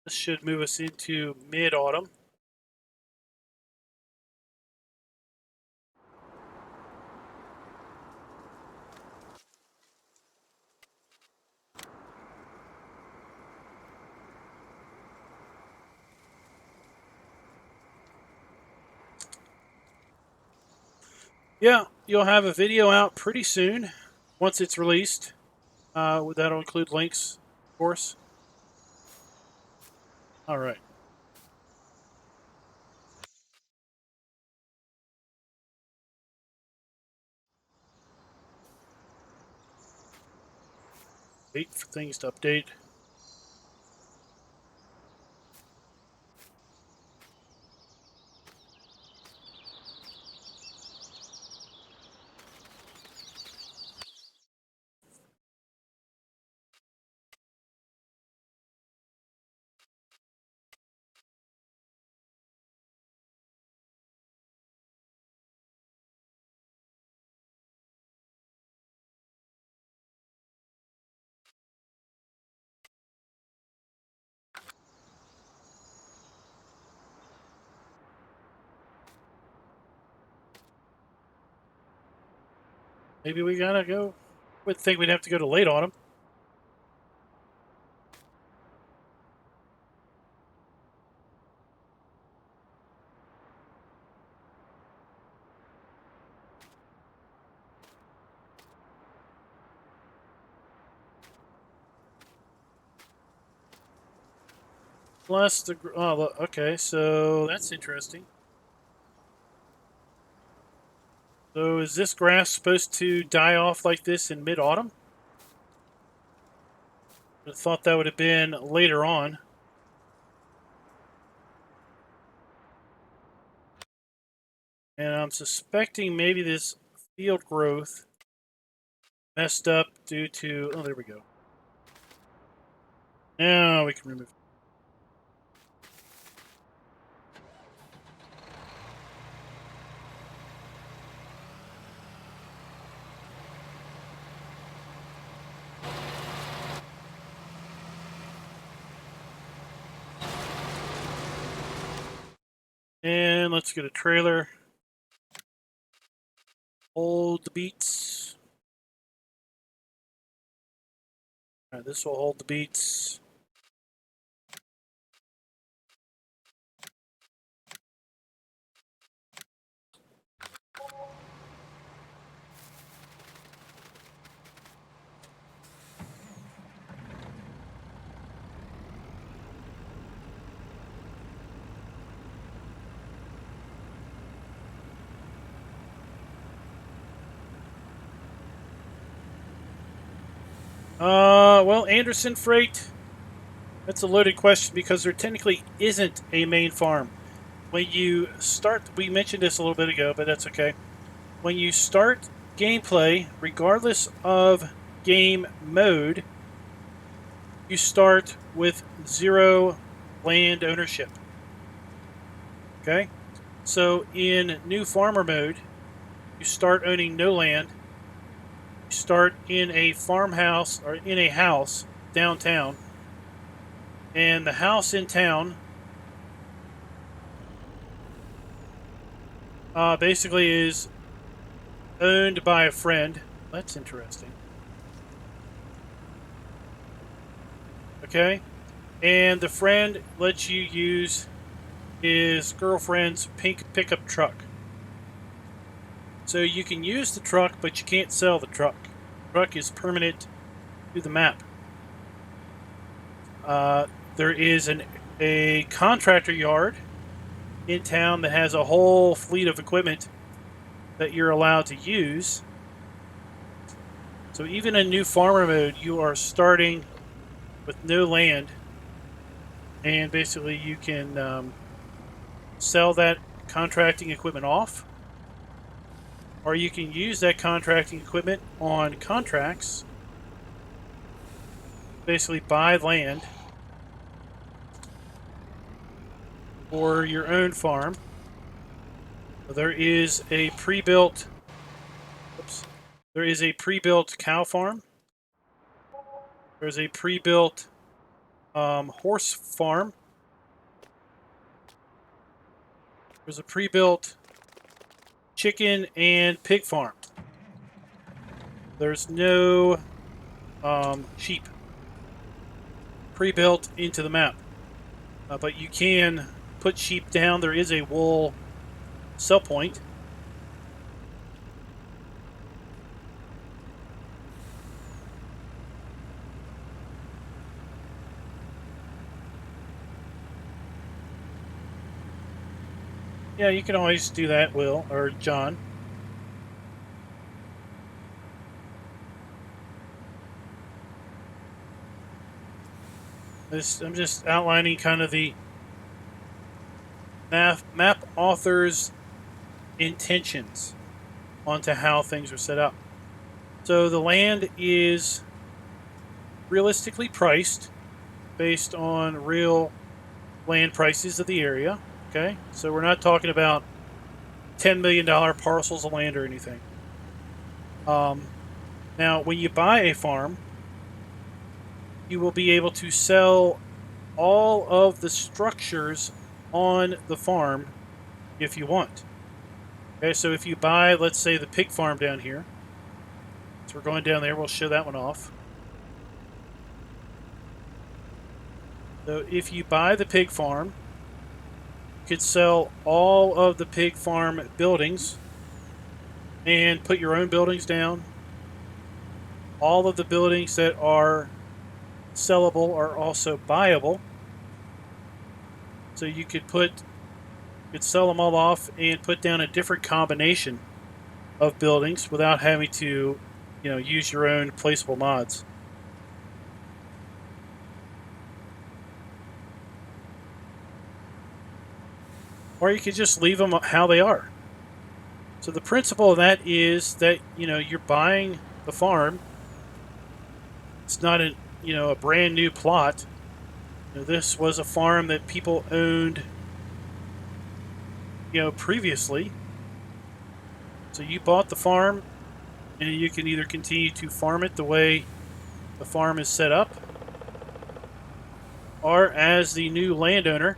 This should move us into mid-autumn. Yeah, you'll have a video out pretty soon once it's released. That'll include links, of course. All right. Wait for things to update. Maybe we gotta go. Would think we'd have to go to late autumn. Plus the oh, okay, so that's interesting. So is this grass supposed to die off like this in mid-autumn? I thought that would have been later on. And I'm suspecting maybe this field growth messed up due to... Oh, there we go. Now we can remove it. And let's get a trailer. Hold the beets. All right, this will hold the beets. Well, Anderson Freight, that's a loaded question because there technically isn't a main farm. When you start, we mentioned this a little bit ago, but that's okay. When you start gameplay, regardless of game mode, you start with 0 land ownership. Okay? So in new farmer mode, you start owning no land. You start in a farmhouse or in a house downtown. And the house in town basically is owned by a friend. That's interesting. Okay? And the friend lets you use his girlfriend's pink pickup truck. So you can use the truck, but you can't sell the truck. The truck is permanent to the map. There is a contractor yard in town that has a whole fleet of equipment that you're allowed to use. So even in new farmer mode, you are starting with no land, and basically you can sell that contracting equipment off, or you can use that contracting equipment on contracts, basically buy land for your own farm. There is a pre-built cow farm. There's a pre-built horse farm. There's a pre-built chicken and pig farm. There's no sheep pre-built into the map, but you can put sheep down. There is a wool sell point. Yeah, you can always do that, Will, or John. I'm just outlining kind of the map author's intentions onto how things are set up. So the land is realistically priced based on real land prices of the area. Okay, so we're not talking about $10 million parcels of land or anything. Now, when you buy a farm, you will be able to sell all of the structures on the farm if you want. Okay, so if you buy, let's say, the pig farm down here, we're going down there, we'll show that one off. So if you buy the pig farm, you could sell all of the pig farm buildings and put your own buildings down. All of the buildings that are sellable are also buyable. So you could sell them all off and put down a different combination of buildings without having to, use your own placeable mods. Or you could just leave them how they are. So the principle of that is that, you're buying the farm. It's not a brand new plot. This was a farm that people owned, previously. So you bought the farm, and you can either continue to farm it the way the farm is set up, or as the new landowner,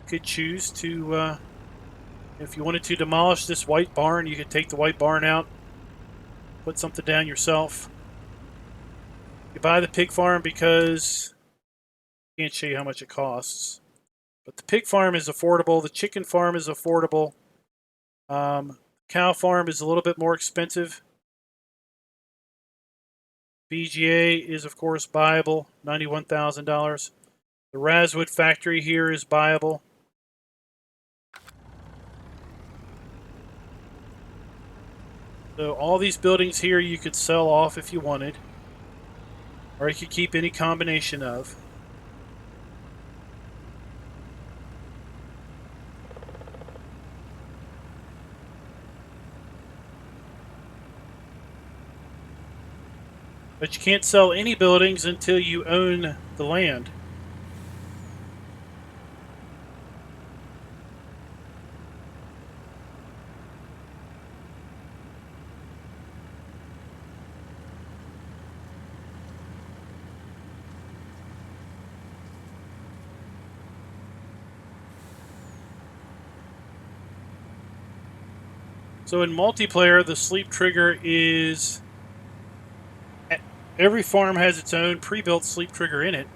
could choose to, if you wanted to demolish this white barn, you could take the white barn out, put something down yourself. You buy the pig farm because I can't show you how much it costs, but the pig farm is affordable. The chicken farm is affordable. Cow farm is a little bit more expensive. BGA is, of course, buyable, $91,000. The Razwood factory here is buyable. So all these buildings here you could sell off if you wanted, or you could keep any combination of. But you can't sell any buildings until you own the land. So in multiplayer, the sleep trigger is... Every farm has its own pre-built sleep trigger in it.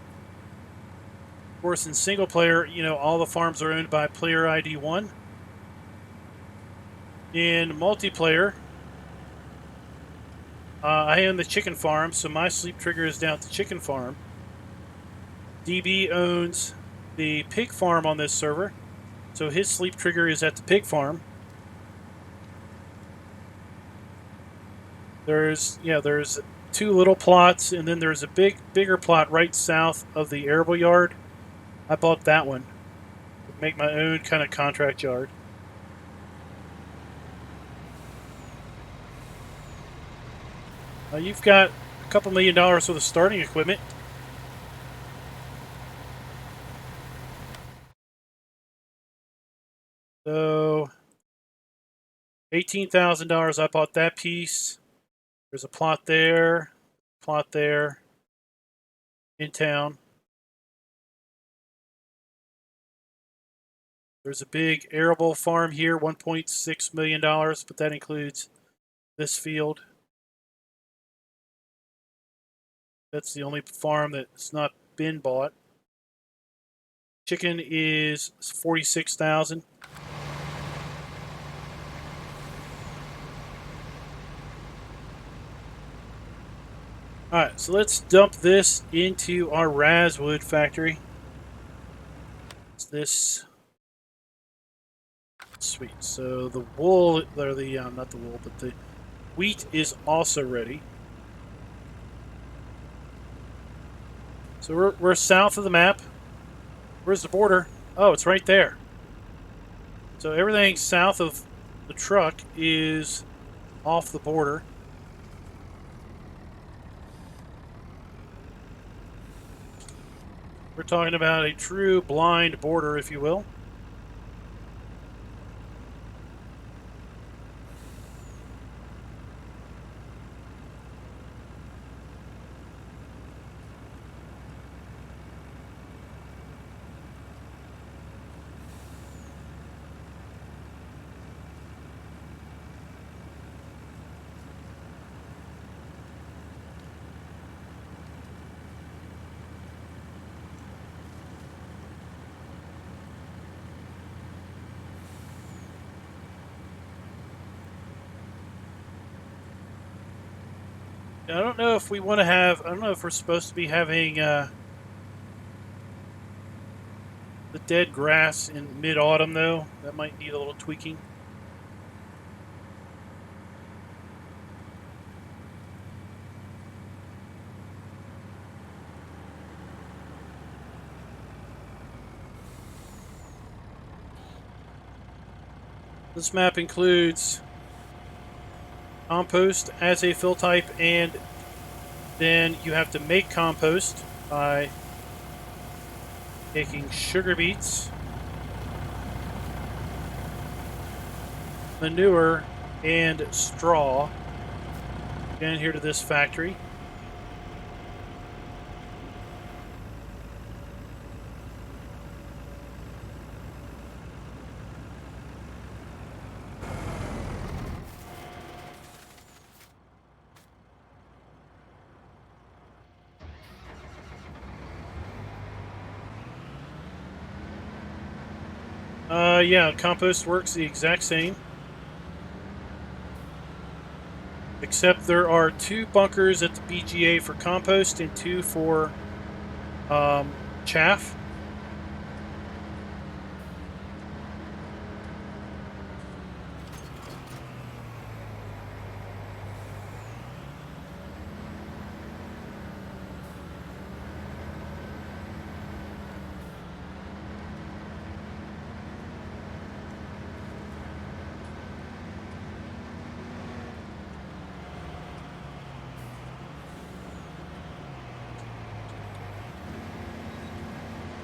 Of course, in single player, all the farms are owned by player ID 1. In multiplayer, I own the chicken farm, so my sleep trigger is down at the chicken farm. DB owns the pig farm on this server, so his sleep trigger is at the pig farm. There's two little plots, and then there's a bigger plot right south of the arable yard. I bought that one to make my own kind of contract yard. You've got a couple $1 million worth of starting equipment. So $18,000, I bought that piece. There's a plot there in town. There's a big arable farm here, $1.6 million, but that includes this field. That's the only farm that's not been bought. Chicken is $46,000. Alright, so let's dump this into our Razwood factory. It's this. Sweet. So the wool, or the, not the wool, but the wheat is also ready. So we're south of the map. Where's the border? Oh, it's right there. So everything south of the truck is off the border. We're talking about a true blind border, if you will. I don't know if we want to have. I don't know if we're supposed to be having the dead grass in mid-autumn though. That might need a little tweaking. This map includes compost as a fill type, and then you have to make compost by taking sugar beets, manure, and straw down here to this factory. Yeah, compost works the exact same. Except there are 2 bunkers at the BGA for compost and 2 for chaff.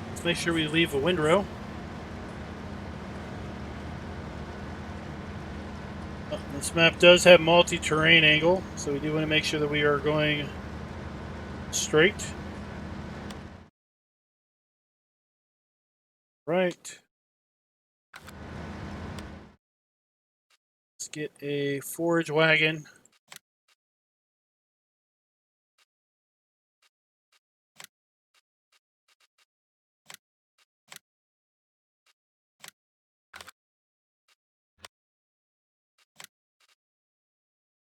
Let's make sure we leave a windrow. This map does have multi-terrain angle, so we do want to make sure that we are going straight. Right. Let's get a forage wagon.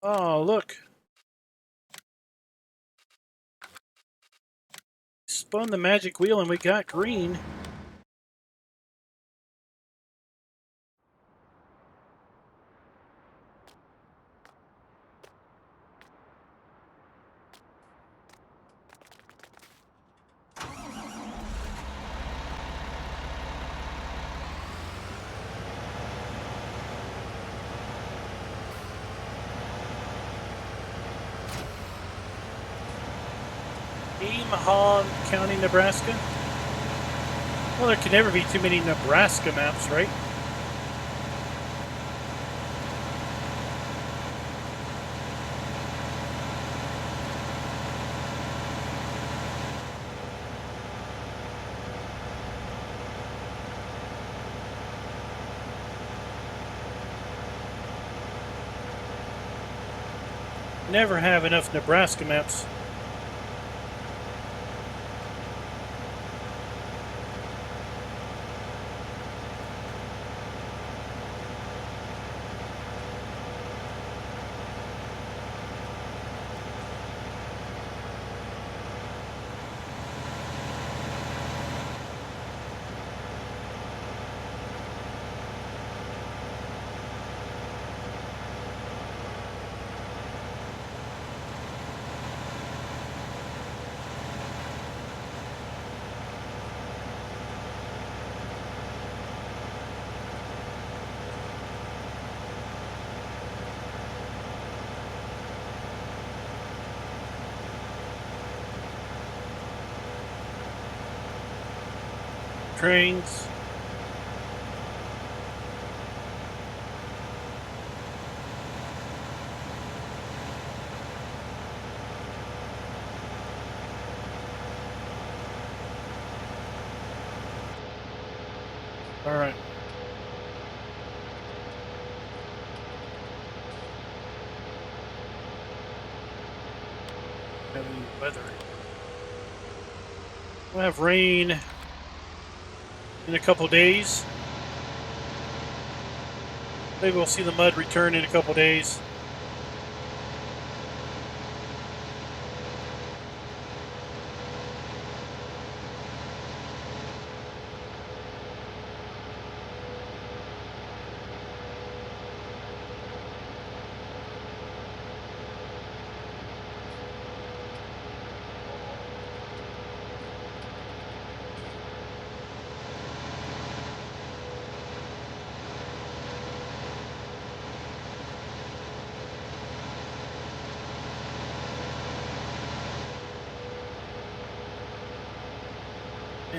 Oh, look. Spun the magic wheel and we got green. Omaha County, Nebraska. Well, there can never be too many Nebraska maps, right? Never have enough Nebraska maps. Trains. All right. Heavy weather. We'll have rain in a couple days. Maybe we'll see the mud return in a couple days.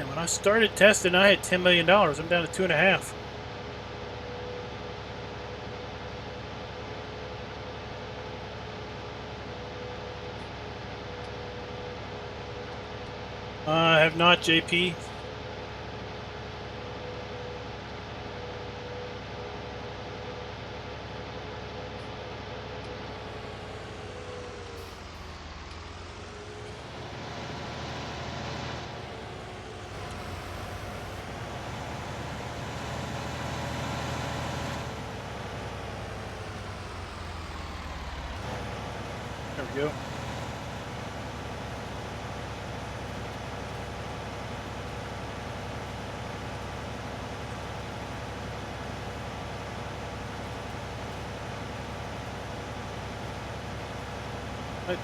Man, when I started testing, I had $10 million. I'm down to 2.5. I have not, JP. There we go.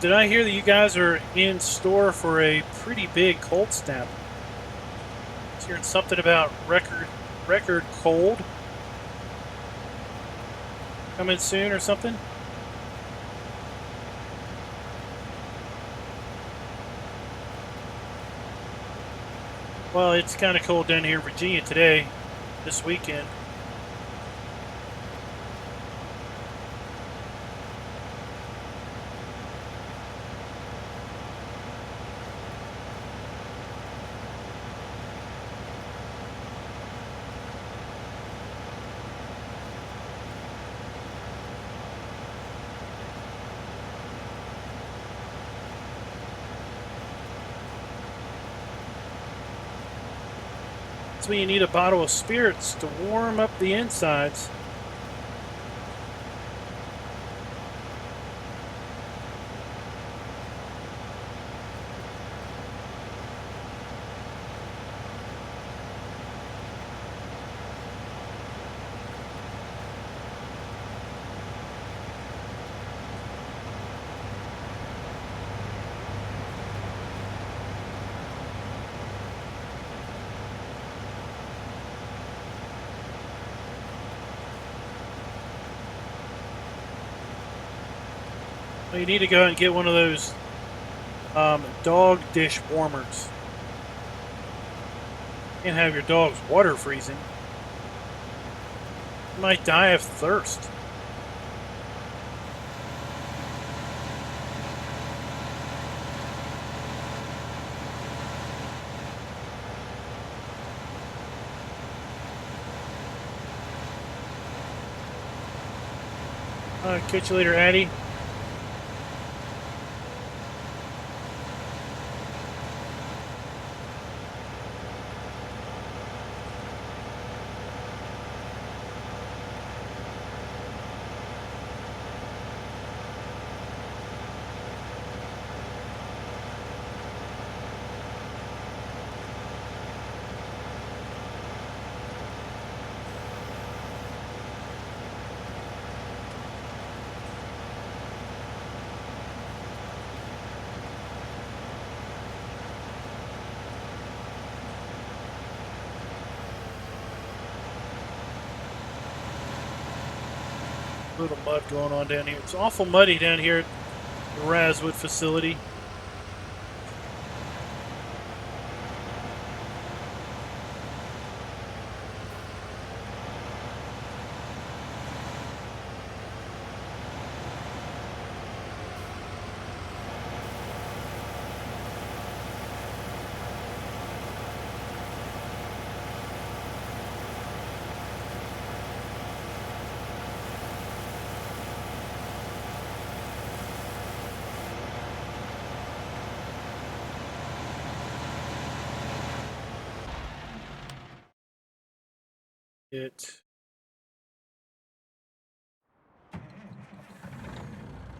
Did I hear that you guys are in store for a pretty big cold snap? I was hearing something about record cold coming soon or something. Well, it's kind of cold down here in Virginia today, this weekend. That's when you need a bottle of spirits to warm up the insides. Well, you need to go out and get one of those dog dish warmers. You can't have your dog's water freezing. You might die of thirst. Catch you later, Addie. Little mud going on down here. It's awful muddy down here at the Razwood facility.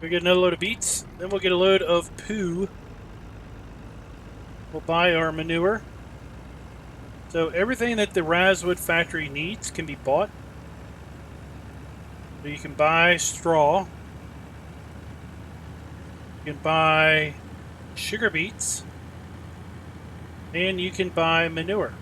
We get another load of beets, then we'll get a load of poo. We'll buy our manure. So everything that the Razwood factory needs can be bought. So you can buy straw. You can buy sugar beets. And you can buy manure.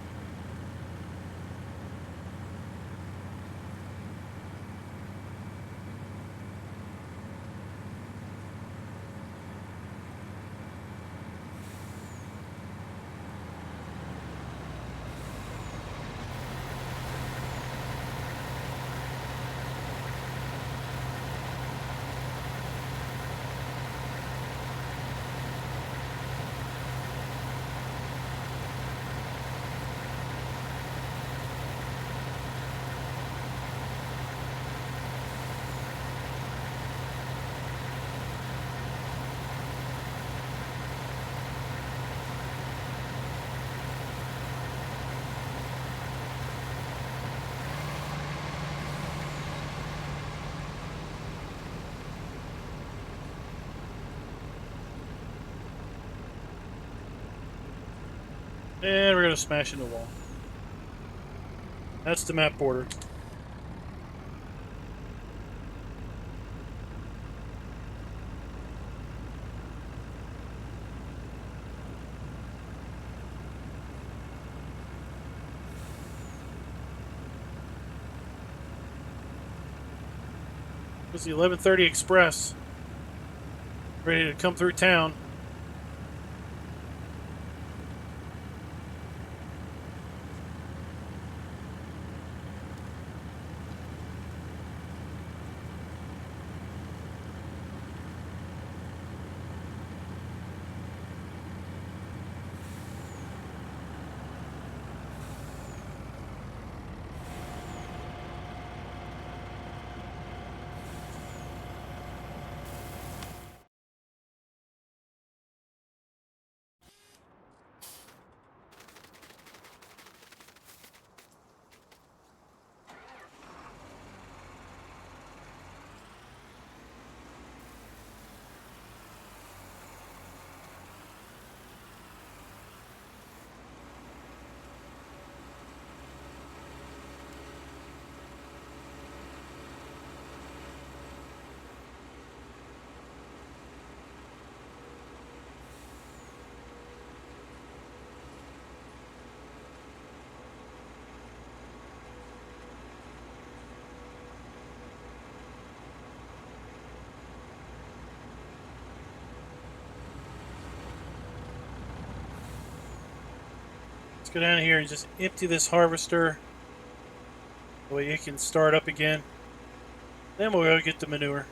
And we're going to smash in the wall. That's the map border. It's the 11:30 Express. Ready to come through town. Let's go down here and just empty this harvester. The way it can start up again. Then we'll go get the manure.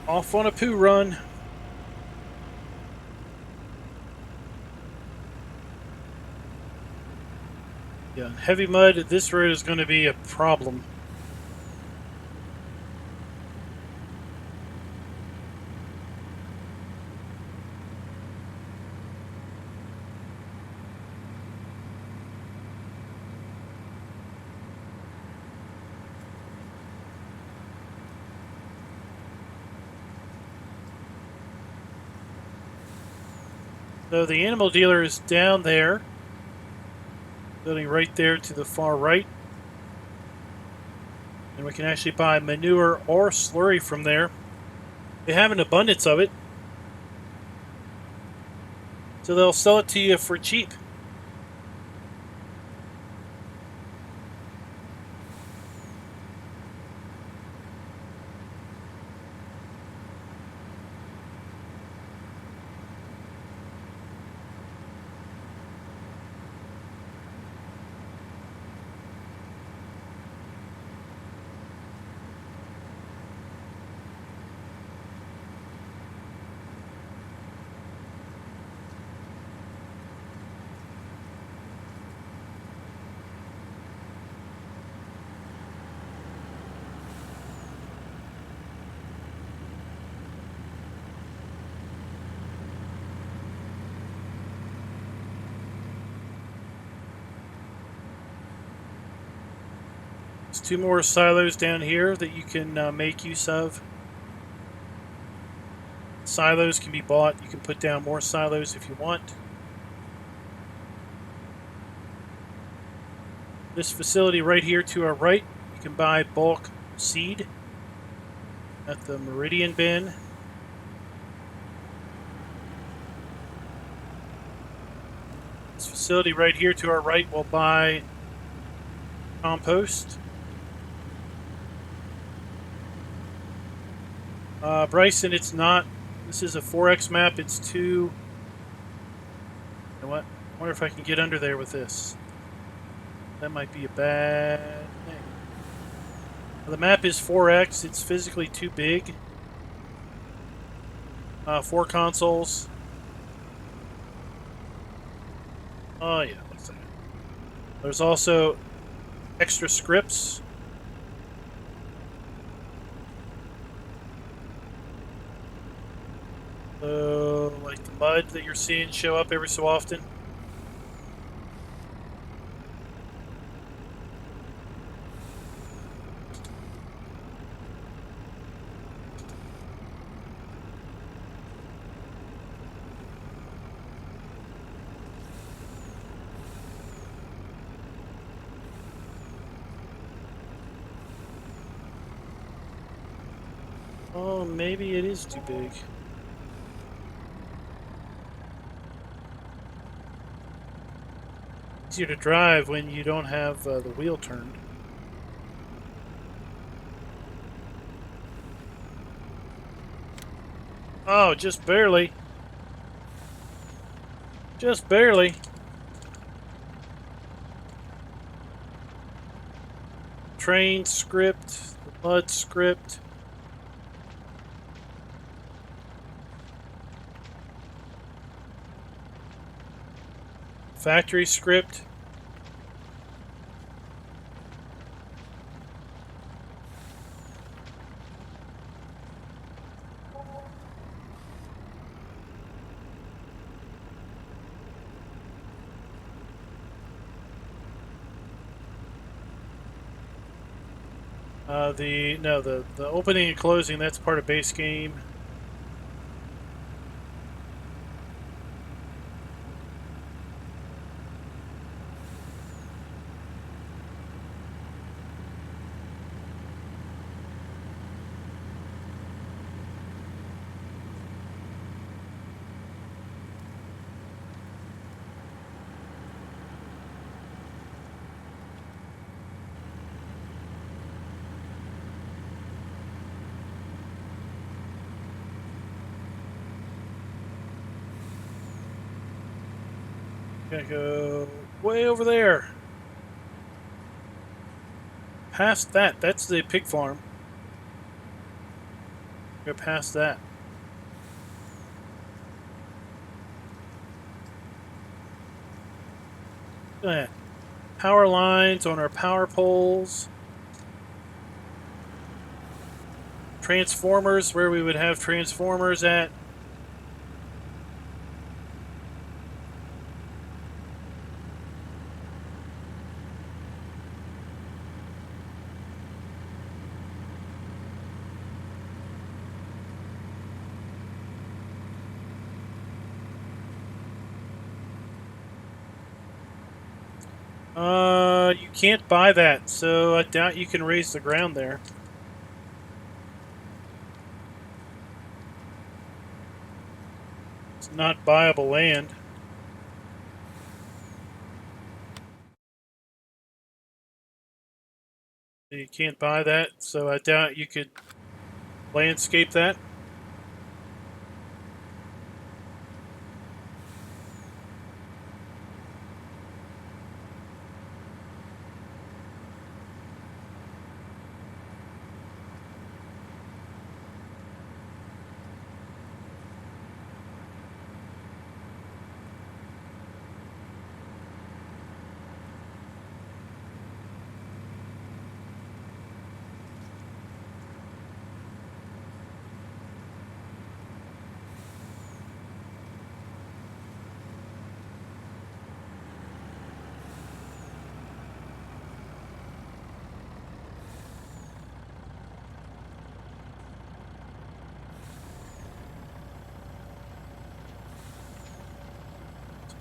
Off on a poo run. Yeah, heavy mud, this road is going to be a problem. So the animal dealer is down there, building right there to the far right. And we can actually buy manure or slurry from there. They have an abundance of it, so they'll sell it to you for cheap. There's 2 more silos down here that you can make use of. Silos can be bought. You can put down more silos if you want. This facility right here to our right, you can buy bulk seed at the Meridian bin. This facility right here to our right will buy compost. Bryson, it's not This is a 4x map. It's too... You know what? I wonder if I can get under there with this. That might be a bad thing. The map is 4x. It's physically too big. 4 consoles. Oh, yeah. There's also extra scripts. So, like the mud that you're seeing show up every so often. Oh, maybe it is too big. Easier to drive when you don't have the wheel turned. Oh, just barely. Just barely. Train script, the mud script. Factory script. The opening and closing, that's part of base game. Gonna go way over there. Past that. That's the pig farm. Go past that. Look at that. Power lines on our power poles. Transformers, where we would have transformers at. You can't buy that, so I doubt you can raise the ground there. It's not buyable land. You can't buy that, so I doubt you could landscape that.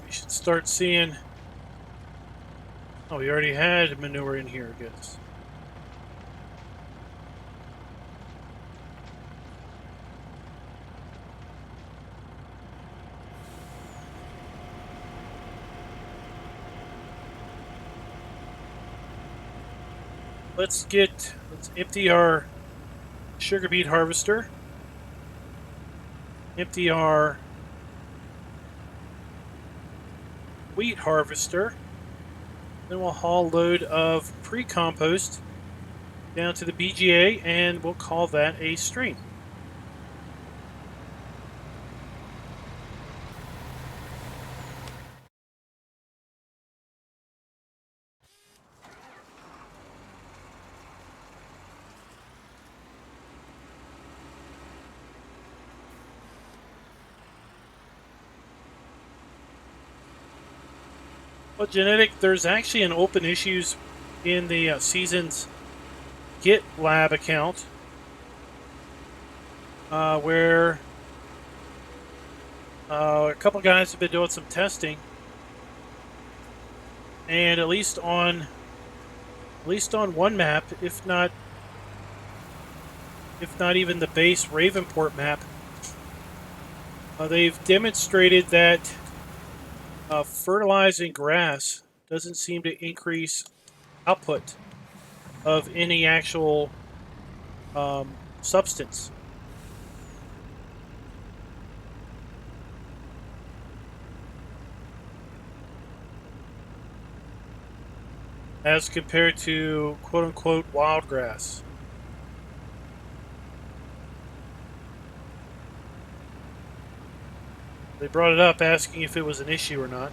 We should start seeing... Oh, we already had manure in here, I guess. Let's empty our sugar beet harvester. empty our wheat harvester. Then we'll haul a load of pre-compost down to the BGA, and we'll call that a stream. Well, Genetic, there's actually an open issues in the Seasons GitLab account where a couple guys have been doing some testing, and at least on one map, if not even the base Ravenport map, they've demonstrated that fertilizing grass doesn't seem to increase output of any actual substance. As compared to quote-unquote wild grass. They brought it up asking if it was an issue or not.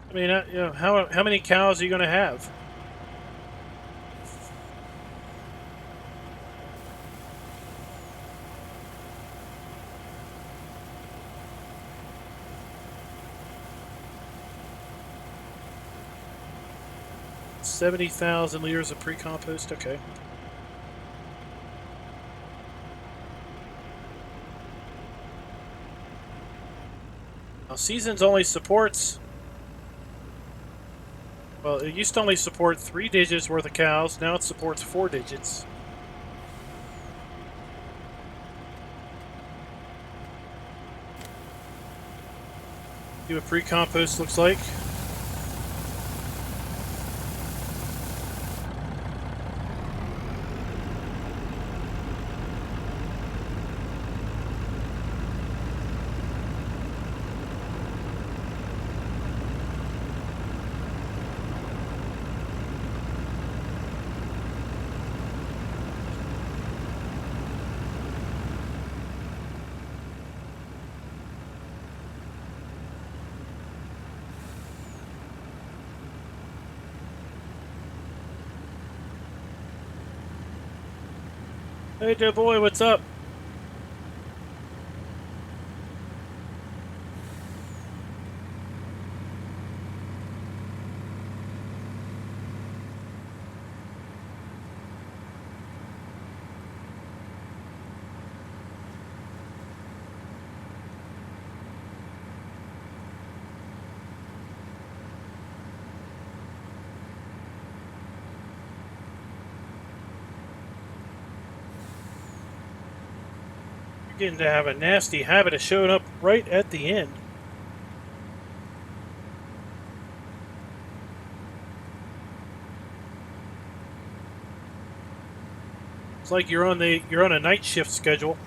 I mean, you know, how many cows are you going to have? $70,000 liters of pre-compost. Okay. Now, Seasons only supports. Well, it used to only support 3 digits worth of cows. Now it supports 4 digits. See what pre-compost looks like. Hey, dear boy, what's up? Getting to have a nasty habit of showing up right at the end. It's like you're on a night shift schedule.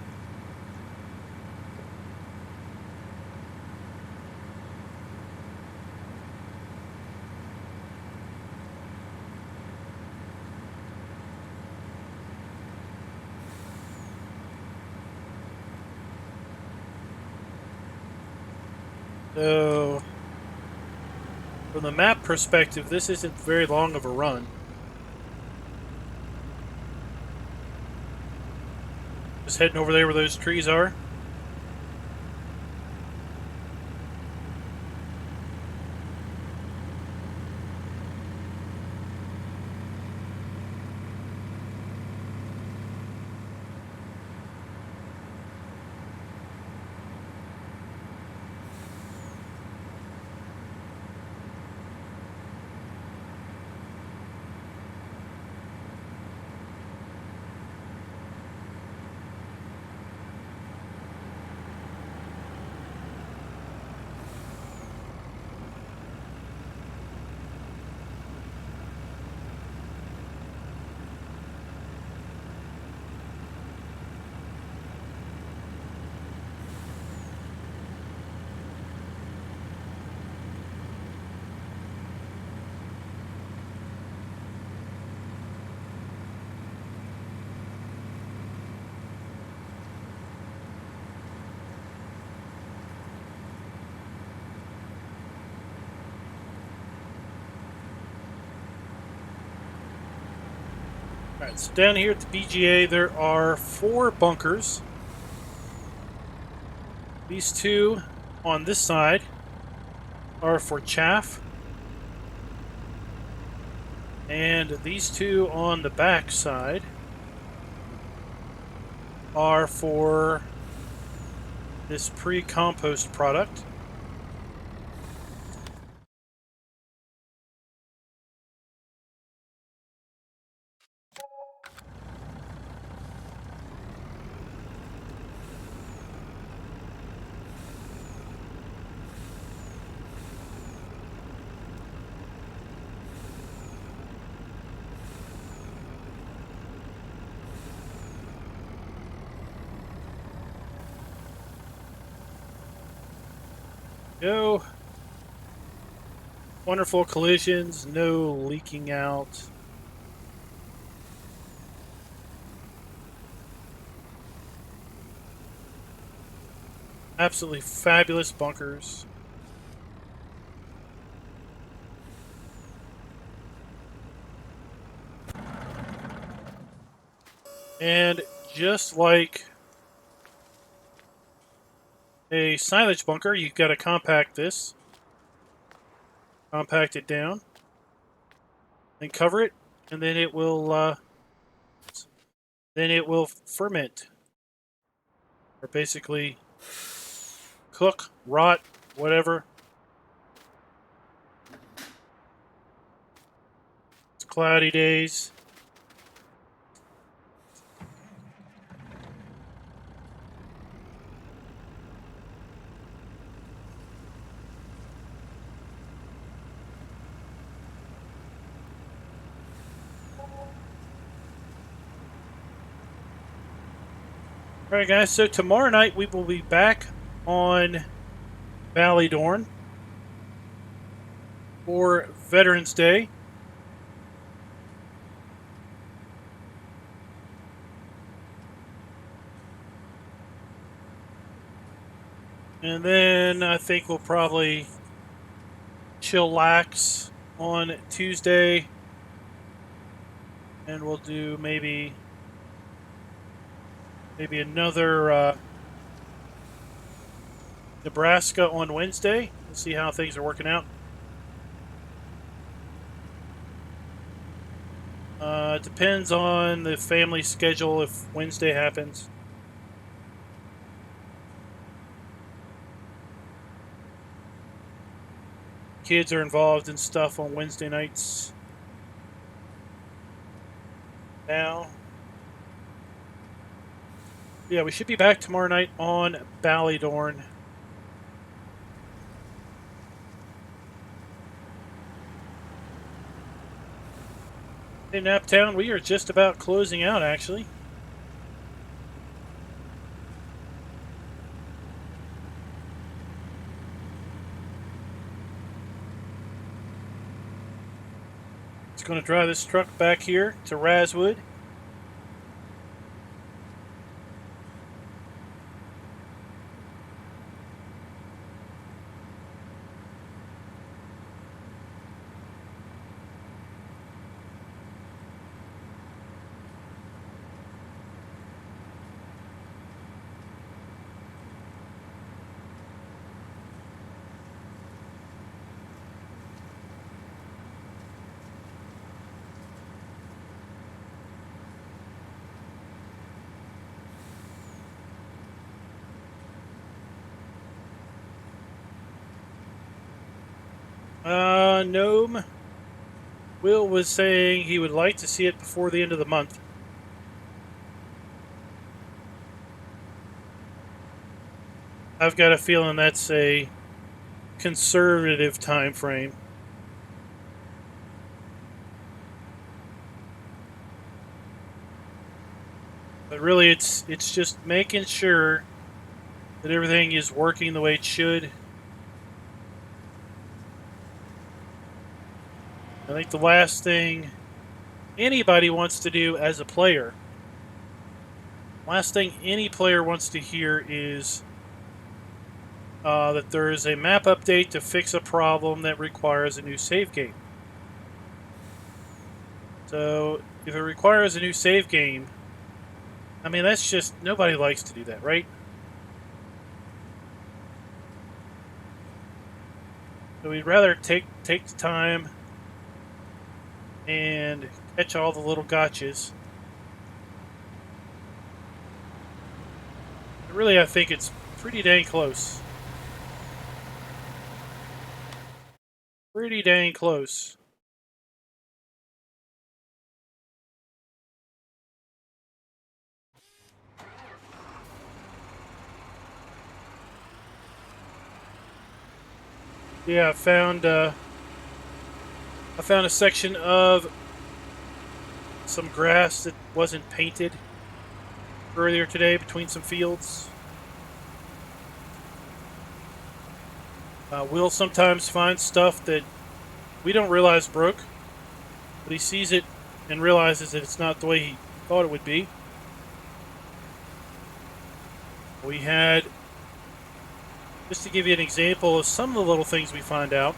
So, from the map perspective, this isn't very long of a run. Just heading over there where those trees are. Alright, so down here at the BGA there are 4 bunkers. These 2 on this side are for chaff. And these 2 on the back side are for this pre-compost product. No wonderful collisions, no leaking out. Absolutely fabulous bunkers. And just like a silage bunker, you've got to compact this. Compact it down. And cover it. And then it will ferment. Or basically cook, rot, whatever. It's cloudy days. Alright guys, so tomorrow night we will be back on Ballydorn for Veterans Day. And then I think we'll probably chillax on Tuesday. And we'll do maybe another Nebraska on Wednesday. We'll see how things are working out. It depends on the family schedule if Wednesday happens. Kids are involved in stuff on Wednesday nights now. Yeah, we should be back tomorrow night on Ballydorn. In Naptown, we are just about closing out, actually. It's going to drive this truck back here to Raswood. Gnome. Will was saying he would like to see it before the end of the month. I've got a feeling that's a conservative time frame. But really, it's just making sure that everything is working the way it should. I think the last thing anybody wants to do as a player, last thing any player wants to hear is that there is a map update to fix a problem that requires a new save game. So if it requires a new save game, I mean, that's just, nobody likes to do that, right? So we'd rather take the time and catch all the little gotchas. And really, I think it's pretty dang close. Pretty dang close. Yeah, I found a section of some grass that wasn't painted earlier today between some fields. Will sometimes find stuff that we don't realize broke, but he sees it and realizes that it's not the way he thought it would be. We had, just to give you an example of some of the little things we find out.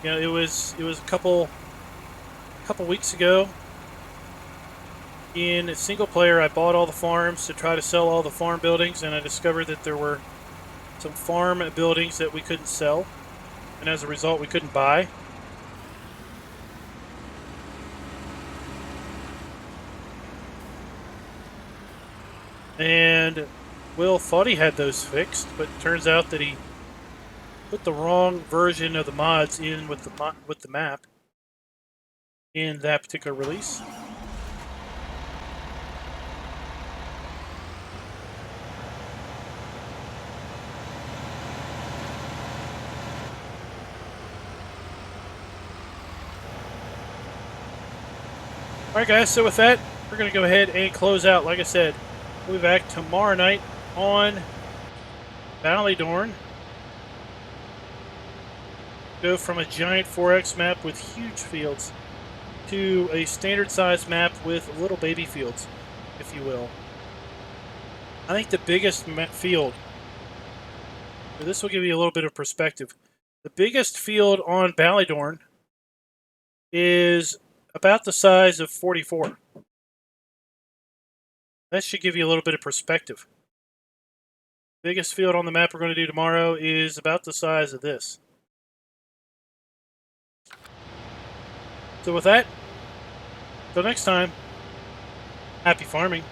You know, it was a couple weeks ago. In single player, I bought all the farms to try to sell all the farm buildings, and I discovered that there were some farm buildings that we couldn't sell, and as a result, we couldn't buy. And Will thought he had those fixed, but it turns out that he put the wrong version of the mods in with the map in that particular release. Alright guys, so with that, we're going to go ahead and close out. Like I said, we'll be back tomorrow night on Ballydorn. Go from a giant 4X map with huge fields to a standard size map with little baby fields, if you will. I think the biggest field, this will give you a little bit of perspective. The biggest field on Ballydorn is about the size of 44. That should give you a little bit of perspective. Biggest field on the map we're going to do tomorrow is about the size of this. So with that, until next time, happy farming.